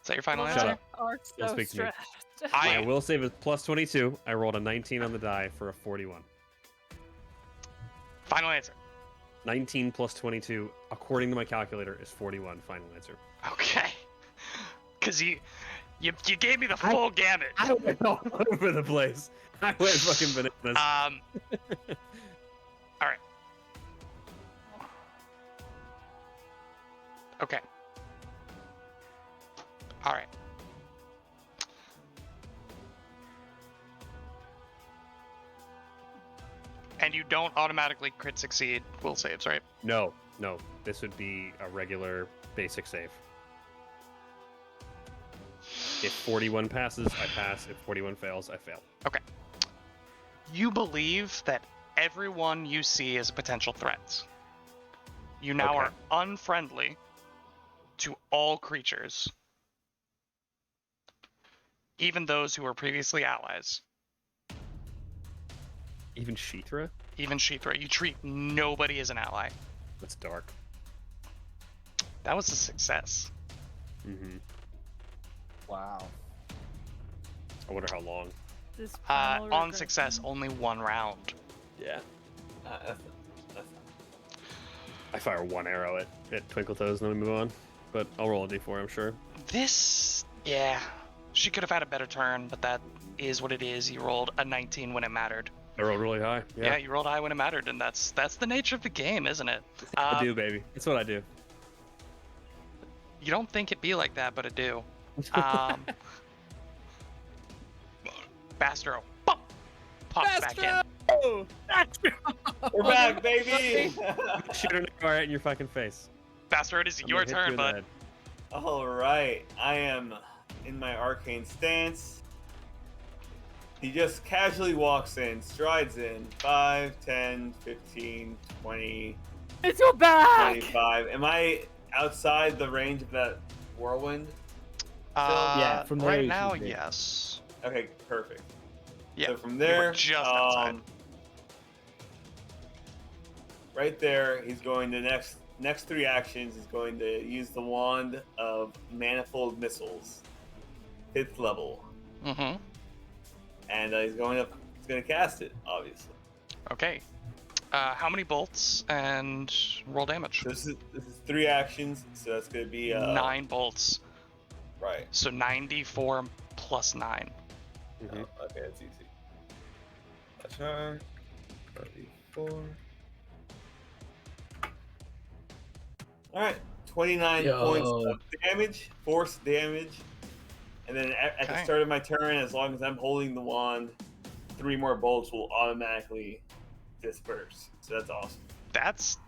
Is that your final Shut answer? up. Are Don't so speak to me. stressed. My I will save is plus 22. I rolled a 19 on the die for a 41. final answer. 19 plus 22, according to my calculator, is 41. Final answer. Okay. Cause you gave me the full gamut. I went all over the place. I went fucking bananas. All right. Okay. All right. And you don't automatically crit succeed will saves, right? No. This would be a regular basic save. If 41 passes, I pass. If 41 fails, I fail. You believe that everyone you see is a potential threat. You now Okay. are unfriendly to all creatures, even those who were previously allies. Even Sheethra? Even Sheethra, you treat nobody as an ally. That's dark. That was a success. Mm-hmm. Wow. I wonder how long. This primal On regression. success, only one round. Yeah. That's I fire one arrow at Twinkle Toes and then we move on. But I'll roll a d4, I'm sure. This, yeah, she could have had a better turn, but that is what it is. You rolled a 19 when it mattered. I rolled really high. Yeah, you rolled high when it mattered, and that's the nature of the game, isn't it? I do, baby. That's what I do. You don't think it'd be like that, but it do. Bastro, pop, pops back in. We're back, baby. Shoot an arrow in your fucking face. Bastro, it is I'm your gonna hit you turn, in the bud. head. All right, I am in my arcane stance. He just casually walks in, strides in. 5, 10, 15, 20, It's your back. 25. Am I outside the range of that whirlwind? Yeah, from there right you now, should be. yes. Okay, perfect. Yeah, So from you were there, just outside. right there, he's going to next 3 actions. He's going to use the wand of manifold missiles, 5th level, Mm-hmm. and he's going to cast it, obviously. Okay. How many bolts and roll damage? So this is 3 actions, so that's going to be 9 bolts. Right. So 94 plus 9. Mhm. Oh, okay, that's easy. That's right. 34. All right, 29 points of damage, force damage, and then at the Okay. start of my turn, as long as I'm holding the wand, 3 more bolts will automatically disperse. So that's awesome. That's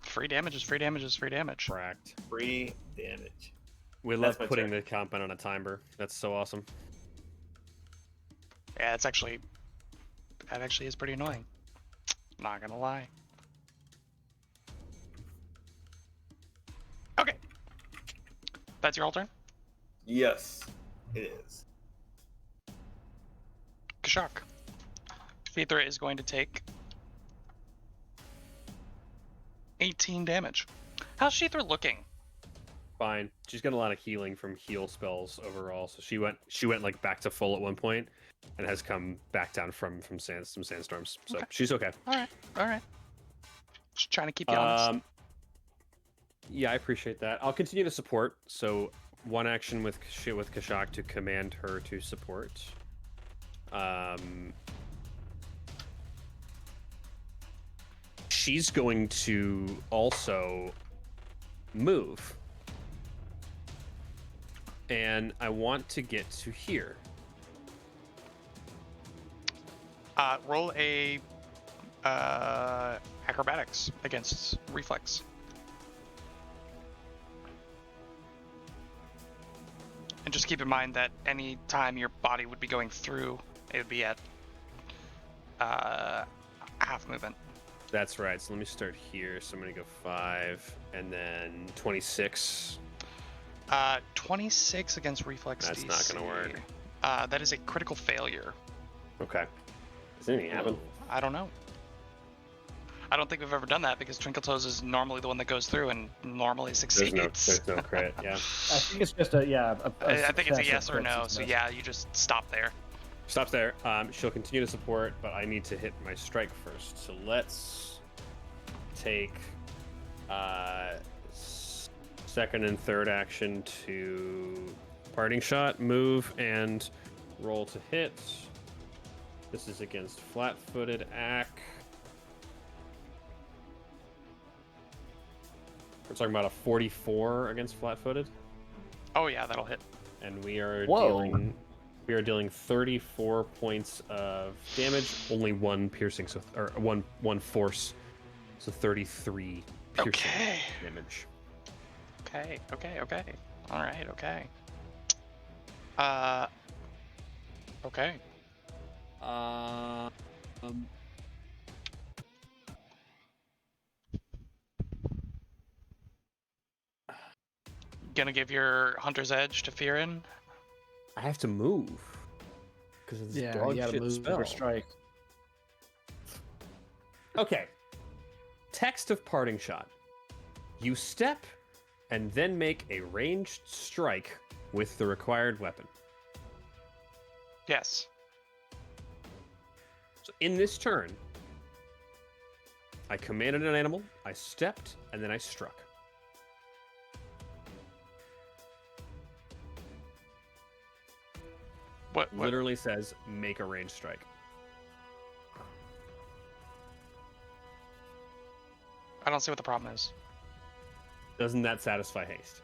free damage is free damage is free damage. Cracked. Free damage. We That's love my putting turn. the compound on a timer. That's so awesome. Yeah, that actually is pretty annoying. Not gonna lie. Okay. That's your whole turn? Yes, it is. Kashak. Feethra is going to take 18 damage. How's Sheether looking? Fine. She's got a lot of healing from heal spells overall. So she went like back to full at one point, and has come back down from some sandstorms. So Okay. she's okay. All right. Just trying to keep you honest. Yeah, I appreciate that. I'll continue to support. So one action with Kashak to command her to support. She's going to also move. And I want to get to here. Roll a acrobatics against reflex. And just keep in mind that any time your body would be going through, it would be at half movement. That's right. So let me start here. So I'm going to go 5 and then 26. 26 against reflex That's DC. not gonna work. That is a critical failure. Okay. Does anything happen? I don't know. I don't think we've ever done that because Twinkle Toes is normally the one that goes through and normally succeeds. There's no crit. Yeah. I think it's just a I think it's a success yes or if no. it's So a yeah, you just stop there. Stops there. She'll continue to support, but I need to hit my strike first. So let's take second and third action to parting shot, move, and roll to hit. This is against flat-footed Ack. We're talking about a 44 against flat-footed, Oh yeah, that'll hit. and we are Whoa. dealing 34 points of damage, only one piercing, so or one force, so 33 piercing Okay. damage. Okay. All right. Okay. Okay. Gonna give your Hunter's Edge to Fearin? I have to move because of this Yeah, dog you gotta shit move spell. or strike. Okay. Text of parting shot. You step and then make a ranged strike with the required weapon. Yes. So in this turn, I commanded an animal, I stepped, and then I struck. What? Literally says make a ranged strike. I don't see what the problem is. Doesn't that satisfy haste?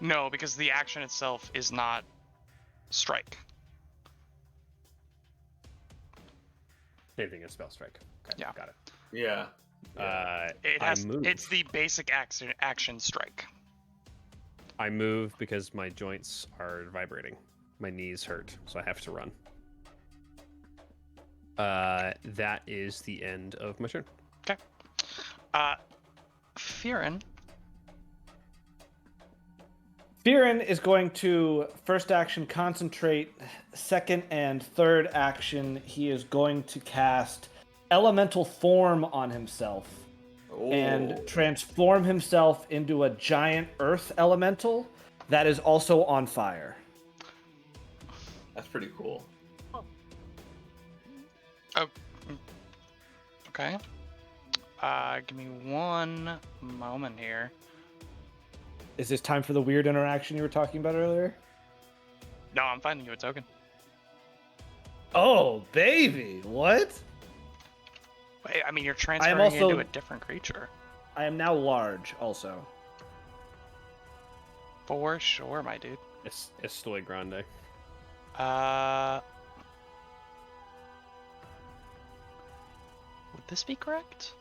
No, because the action itself is not strike. Same thing as spell strike. Okay, Yeah. got it. Yeah. It I has. move. It's the basic action strike. I move because my joints are vibrating. My knees hurt, so I have to run. That is the end of my turn. Okay. Fearin. Fearin is going to first action concentrate. Second and third action, he is going to cast Elemental Form on himself and transform himself into a giant earth elemental that is also on fire. That's pretty cool. Oh. Okay. Give me one moment here. Is this time for the weird interaction you were talking about earlier? No, I'm finding you a token. Oh, baby, what? Wait, I mean, you're transferring also- into a different creature. I am now large, also. For sure, my dude. Estoy Grande. Would this be correct?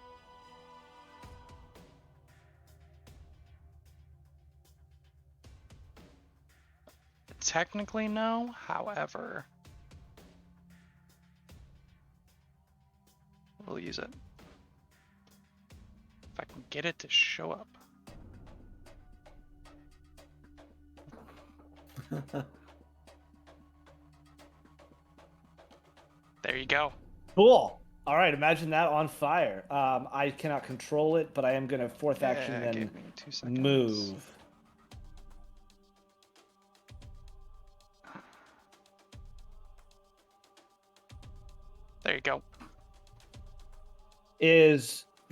Technically, no. However, we'll use it. If I can get it to show up. There you go. Cool. All right, imagine that on fire. I cannot control it, but I am gonna fourth action then give me 2 seconds. move. There you go.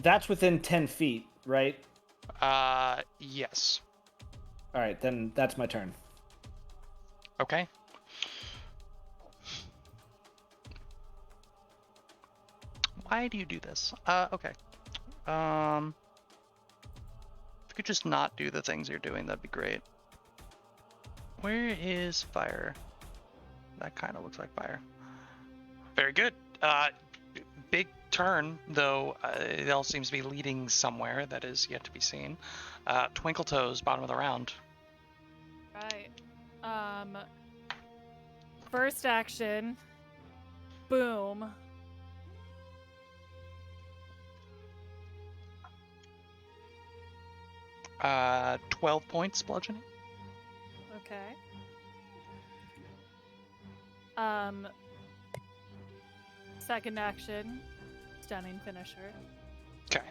That's within 10 feet, right? Yes. All right, then that's my turn. Okay. Why do you do this? Okay. If you could just not do the things you're doing, that'd be great. Where is fire? That kind of looks like fire. Very good. Big turn, though it all seems to be leading somewhere that is yet to be seen. Twinkle Toes, bottom of the round. Right. First action. Boom. Uh, 12 points bludgeoning. Okay. Second action. Stunning finisher. Okay.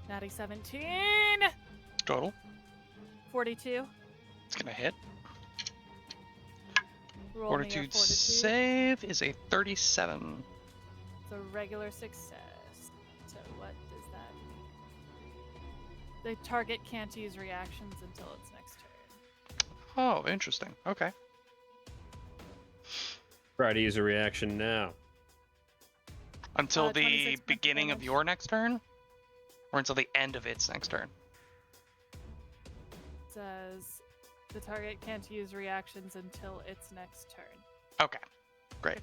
Natty 17. Total. 42. It's gonna hit. Roll me a Fortitude save is a 37. It's a regular success. So what does that mean? The target can't use reactions until its next turn. Oh, interesting. Okay. Try to use a reaction now. Until 26 the points of beginning of damage. your next turn? Or until the end of its next turn? Says the target can't use reactions until its next turn. Okay. Great.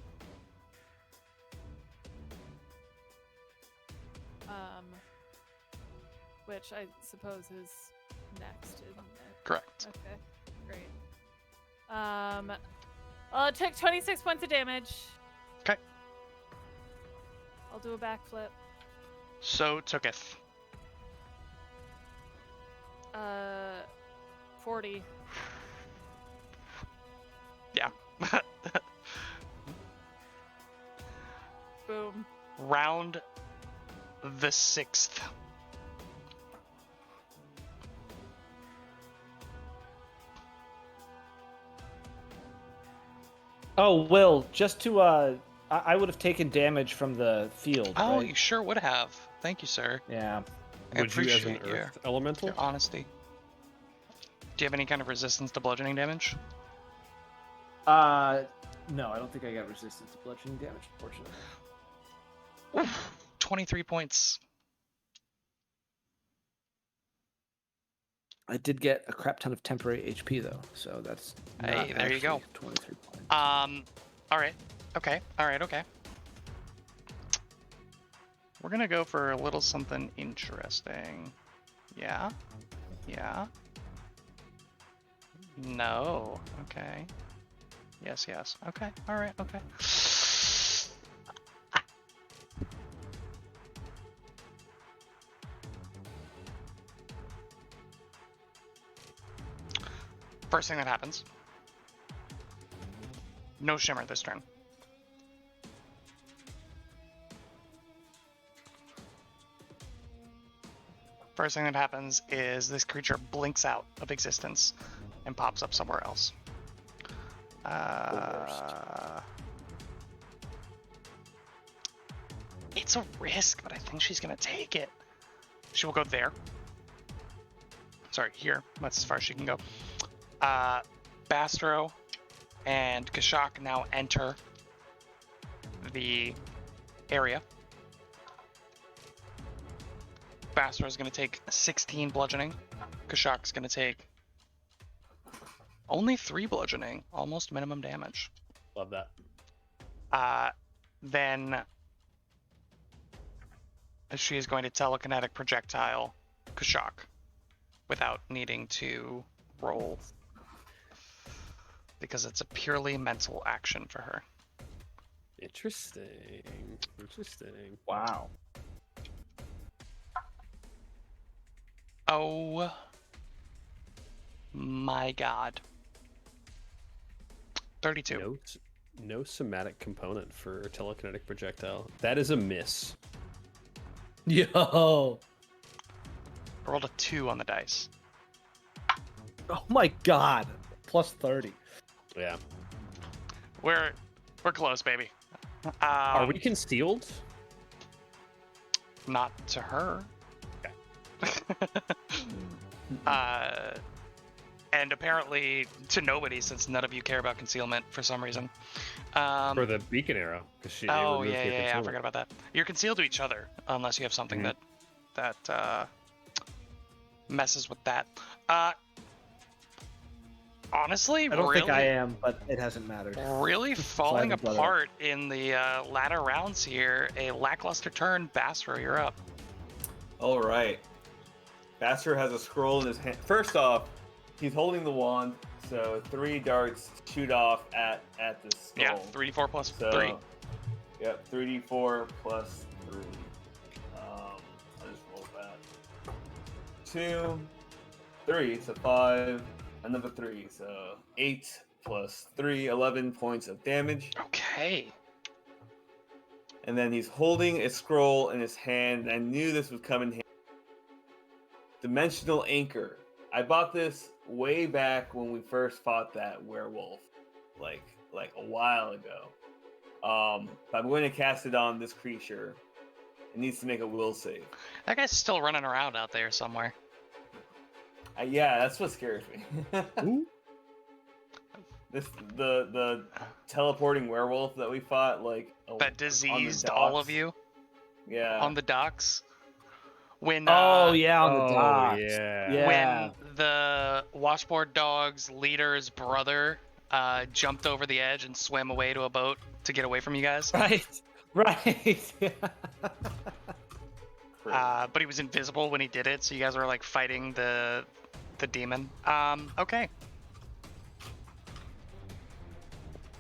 Which I suppose is next, isn't it? Correct. Okay, great. Well, it took 26 points of damage. Okay. I'll do a backflip. So tooketh. 40. Yeah. Boom. Round the 6th. Oh, Will, just to I would have taken damage from the field. Oh, right? you sure would have. Thank you, sir. Yeah. I Would you as an appreciate your, earth elemental? your honesty. Do you have any kind of resistance to bludgeoning damage? No, I don't think I got resistance to bludgeoning damage, unfortunately. Oof, 23 points. I did get a crap ton of temporary HP though, so that's not Hey, there you go. actually 23 points. All right. Okay. All right. Okay. We're gonna go for a little something interesting. Yeah. Yeah. No. Okay. Yes. Yes. Okay. All right. Okay. First thing that happens. No shimmer this turn. First thing that happens is this creature blinks out of existence and pops up somewhere else. It's a risk, but I think she's gonna take it. She will go there. Sorry, here. That's as far as she can go. Bastro and Kashak now enter the area. Bastro is going to take 16 bludgeoning. Kashak's going to take only 3 bludgeoning, almost minimum damage. Love that. Then she is going to telekinetic projectile Kashak without needing to roll, because it's a purely mental action for her. Interesting. Interesting. Wow. Oh my god. 32. Note No somatic component for telekinetic projectile. That is a miss. Yo. I rolled a 2 on the dice. Oh my god. Plus 30. Yeah. We're close, baby. Are we concealed? Not to her. And apparently to nobody, since none of you care about concealment for some reason. For the beacon arrow, because she Oh removed yeah, your I concealment. forgot about that. You're concealed to each other unless you have something that messes with that. Honestly, I don't really, think I am, but it hasn't mattered. really falling haven't brought it up. apart in the latter rounds here. A lackluster turn. Bastro, you're up. All right. Baster has a scroll in his hand. First off, he's holding the wand, so 3 darts shoot off at the skull. Yeah, 3d4 plus So, 3. Yep, 3d4 plus 3. I'll just roll that. 2, 3, so 5, another 3, so 8 plus 3, 11 points of damage. Okay. And then he's holding a scroll in his hand. I knew this would come in handy. Dimensional Anchor. I bought this way back when we first fought that werewolf, like a while ago. But I'm going to cast it on this creature. It needs to make a will save. That guy's still running around out there somewhere. Yeah, that's what scares me. The teleporting werewolf that we fought, like That diseased all of docks. you Yeah. on the docks. When Oh yeah, on the Oh, docks. yeah. Yeah. when the washboard dog's leader's brother jumped over the edge and swam away to a boat to get away from you guys. Right. Right. But he was invisible when he did it, so you guys were like fighting the demon. Okay.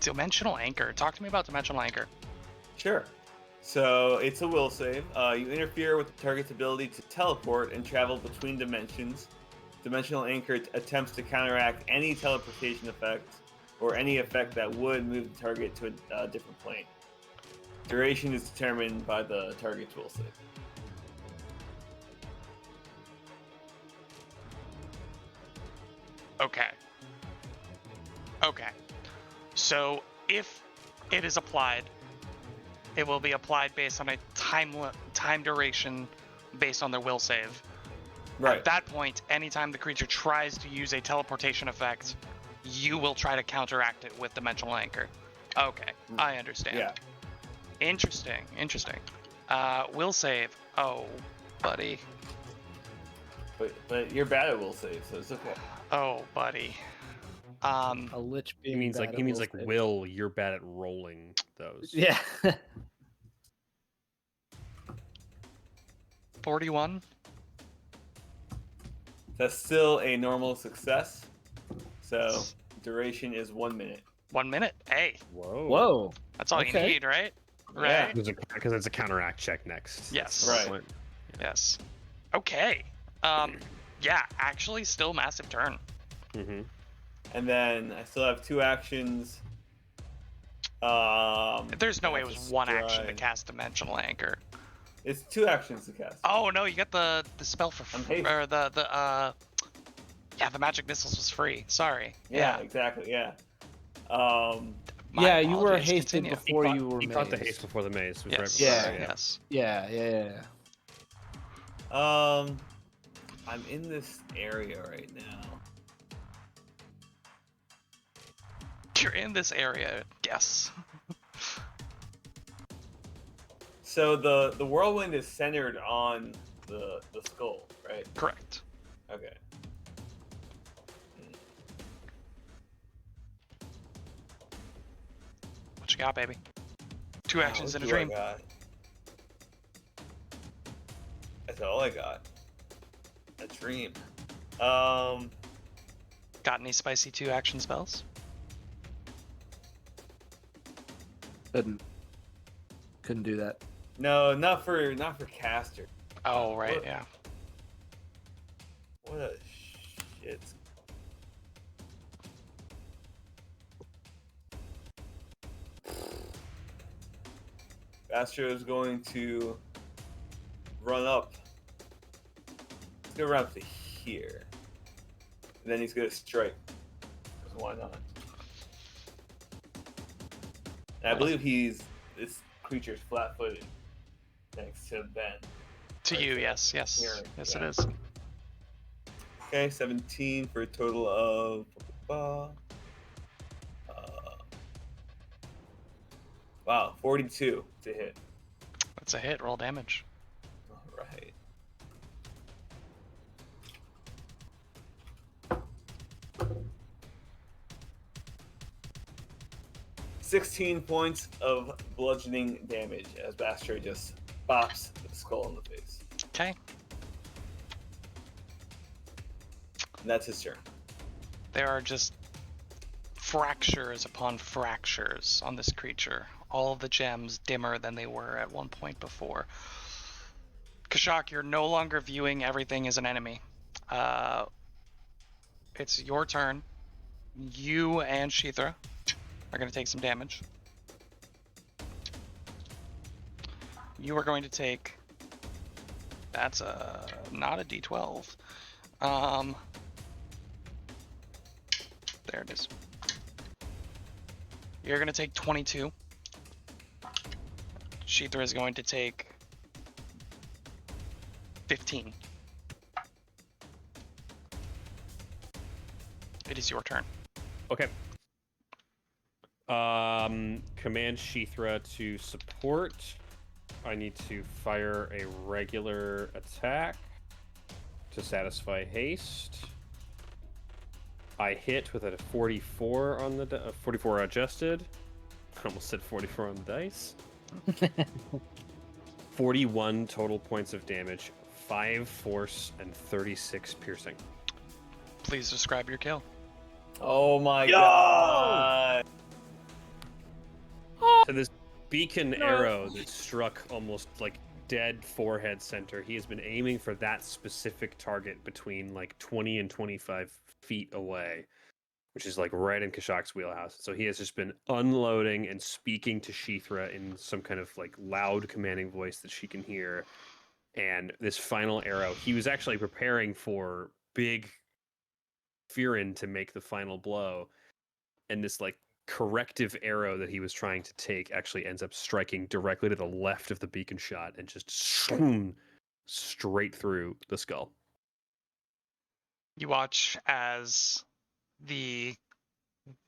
Dimensional Anchor. Talk to me about Dimensional Anchor. Sure. So it's a will save. You interfere with the target's ability to teleport and travel between dimensions. Dimensional Anchor attempts to counteract any teleportation effect or any effect that would move the target to a different plane. Duration is determined by the target's will save. Okay. Okay. So if it is applied, it will be applied based on a time duration based on their will save. At that point, anytime the creature tries to use a teleportation effect, you will try to counteract it with Dimensional Anchor. Okay, I understand. Yeah. Interesting. Will save. Oh, buddy. But you're bad at will save, so it's okay. Oh, buddy. A lich He being means bad like at he means will like save. Will, you're bad at rolling those. Yeah. 41. That's still a normal success. So duration is 1 minute. 1 minute. Hey, Whoa. Whoa. that's all Okay. you need, right? Yeah. Right? Because it's a counteract check next. Yes. That's the Right. point. Yes. Okay. Yeah, actually still massive turn. Mhm. And then I still have 2 actions. There's no way it that's was a one action to stride. cast Dimensional Anchor. It's 2 actions to cast. Oh no, you got the spell for I'm free, hasty. or the magic missiles was free. Sorry. Yeah, exactly. Yeah. My Yeah, you were apologies. hasted Continue. before you were He caught the mazed. haste before the maze. Was Yes. right Yeah. before, Yes. Yeah. I'm in this area right now. You're in this area. Yes. So the whirlwind is centered on the skull, right? Correct. Okay. What you got, baby? 2 actions What in a do I dream. got? That's all I got. A dream. Got any spicy 2 action spells? Couldn't do that. No, not for caster. Oh right, What? yeah. What a shit. Astro is going to run up. He's gonna run up to here. And then he's gonna strike. 'Cause why not? And I believe this creature's flat-footed next to Ben. To Right you, there. yes, yes, Here, yes, yeah. it is. Okay, 17 for a total of. Wow, 42 to hit. That's a hit. Roll damage. All right. $16 points of bludgeoning damage as Bastro just bops the skull in the face. Okay. And that's his turn. There are just fractures upon fractures on this creature. All of the gems dimmer than they were at one point before. Kashak, you're no longer viewing everything as an enemy. It's your turn. You and Sheethra are going to take some damage. You are going to take... That's not a D12. There it is. You're going to take 22. Sheethra is going to take 15. It is your turn. Okay. Command Sheethra to support. I need to fire a regular attack to satisfy haste. I hit with a 44 on the 44 adjusted. I almost said 44 on the dice. 41 total points of damage, 5 force, and 36 piercing. Please describe your kill. Oh my god! So this beacon arrow that struck almost like dead forehead center, he has been aiming for that specific target between like 20 and 25 feet away, which is like right in Kashak's wheelhouse. So he has just been unloading and speaking to Sheethra in some kind of like loud commanding voice that she can hear. And this final arrow, he was actually preparing for big Firin to make the final blow. And this like corrective arrow that he was trying to take actually ends up striking directly to the left of the beacon shot and just straight through the skull. You watch as the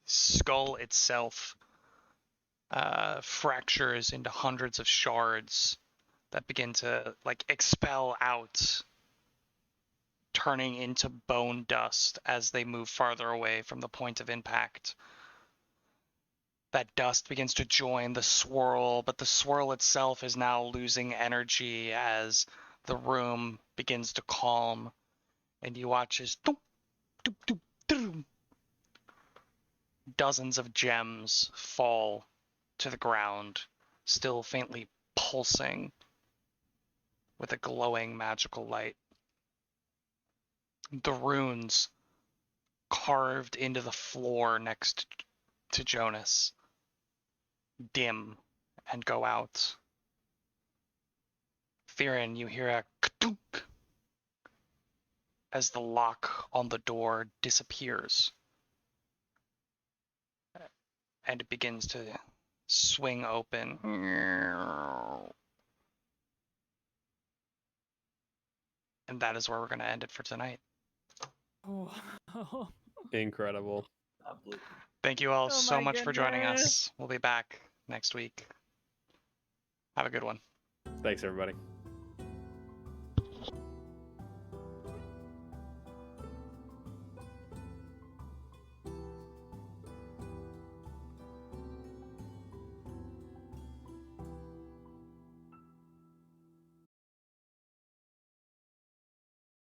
skull itself fractures into hundreds of shards that begin to like expel out, turning into bone dust as they move farther away from the point of impact. That dust begins to join the swirl, but the swirl itself is now losing energy as the room begins to calm, and you watch as dozens of gems fall to the ground, still faintly pulsing with a glowing magical light. The runes carved into the floor next to Jonas dim and go out. Firin, you hear a ka-dunk as the lock on the door disappears. And it begins to swing open. And that is where we're going to end it for tonight. Oh. Incredible. Thank you all Oh so my much for joining goodness. us. We'll be back next week. Have a good one. Thanks, everybody.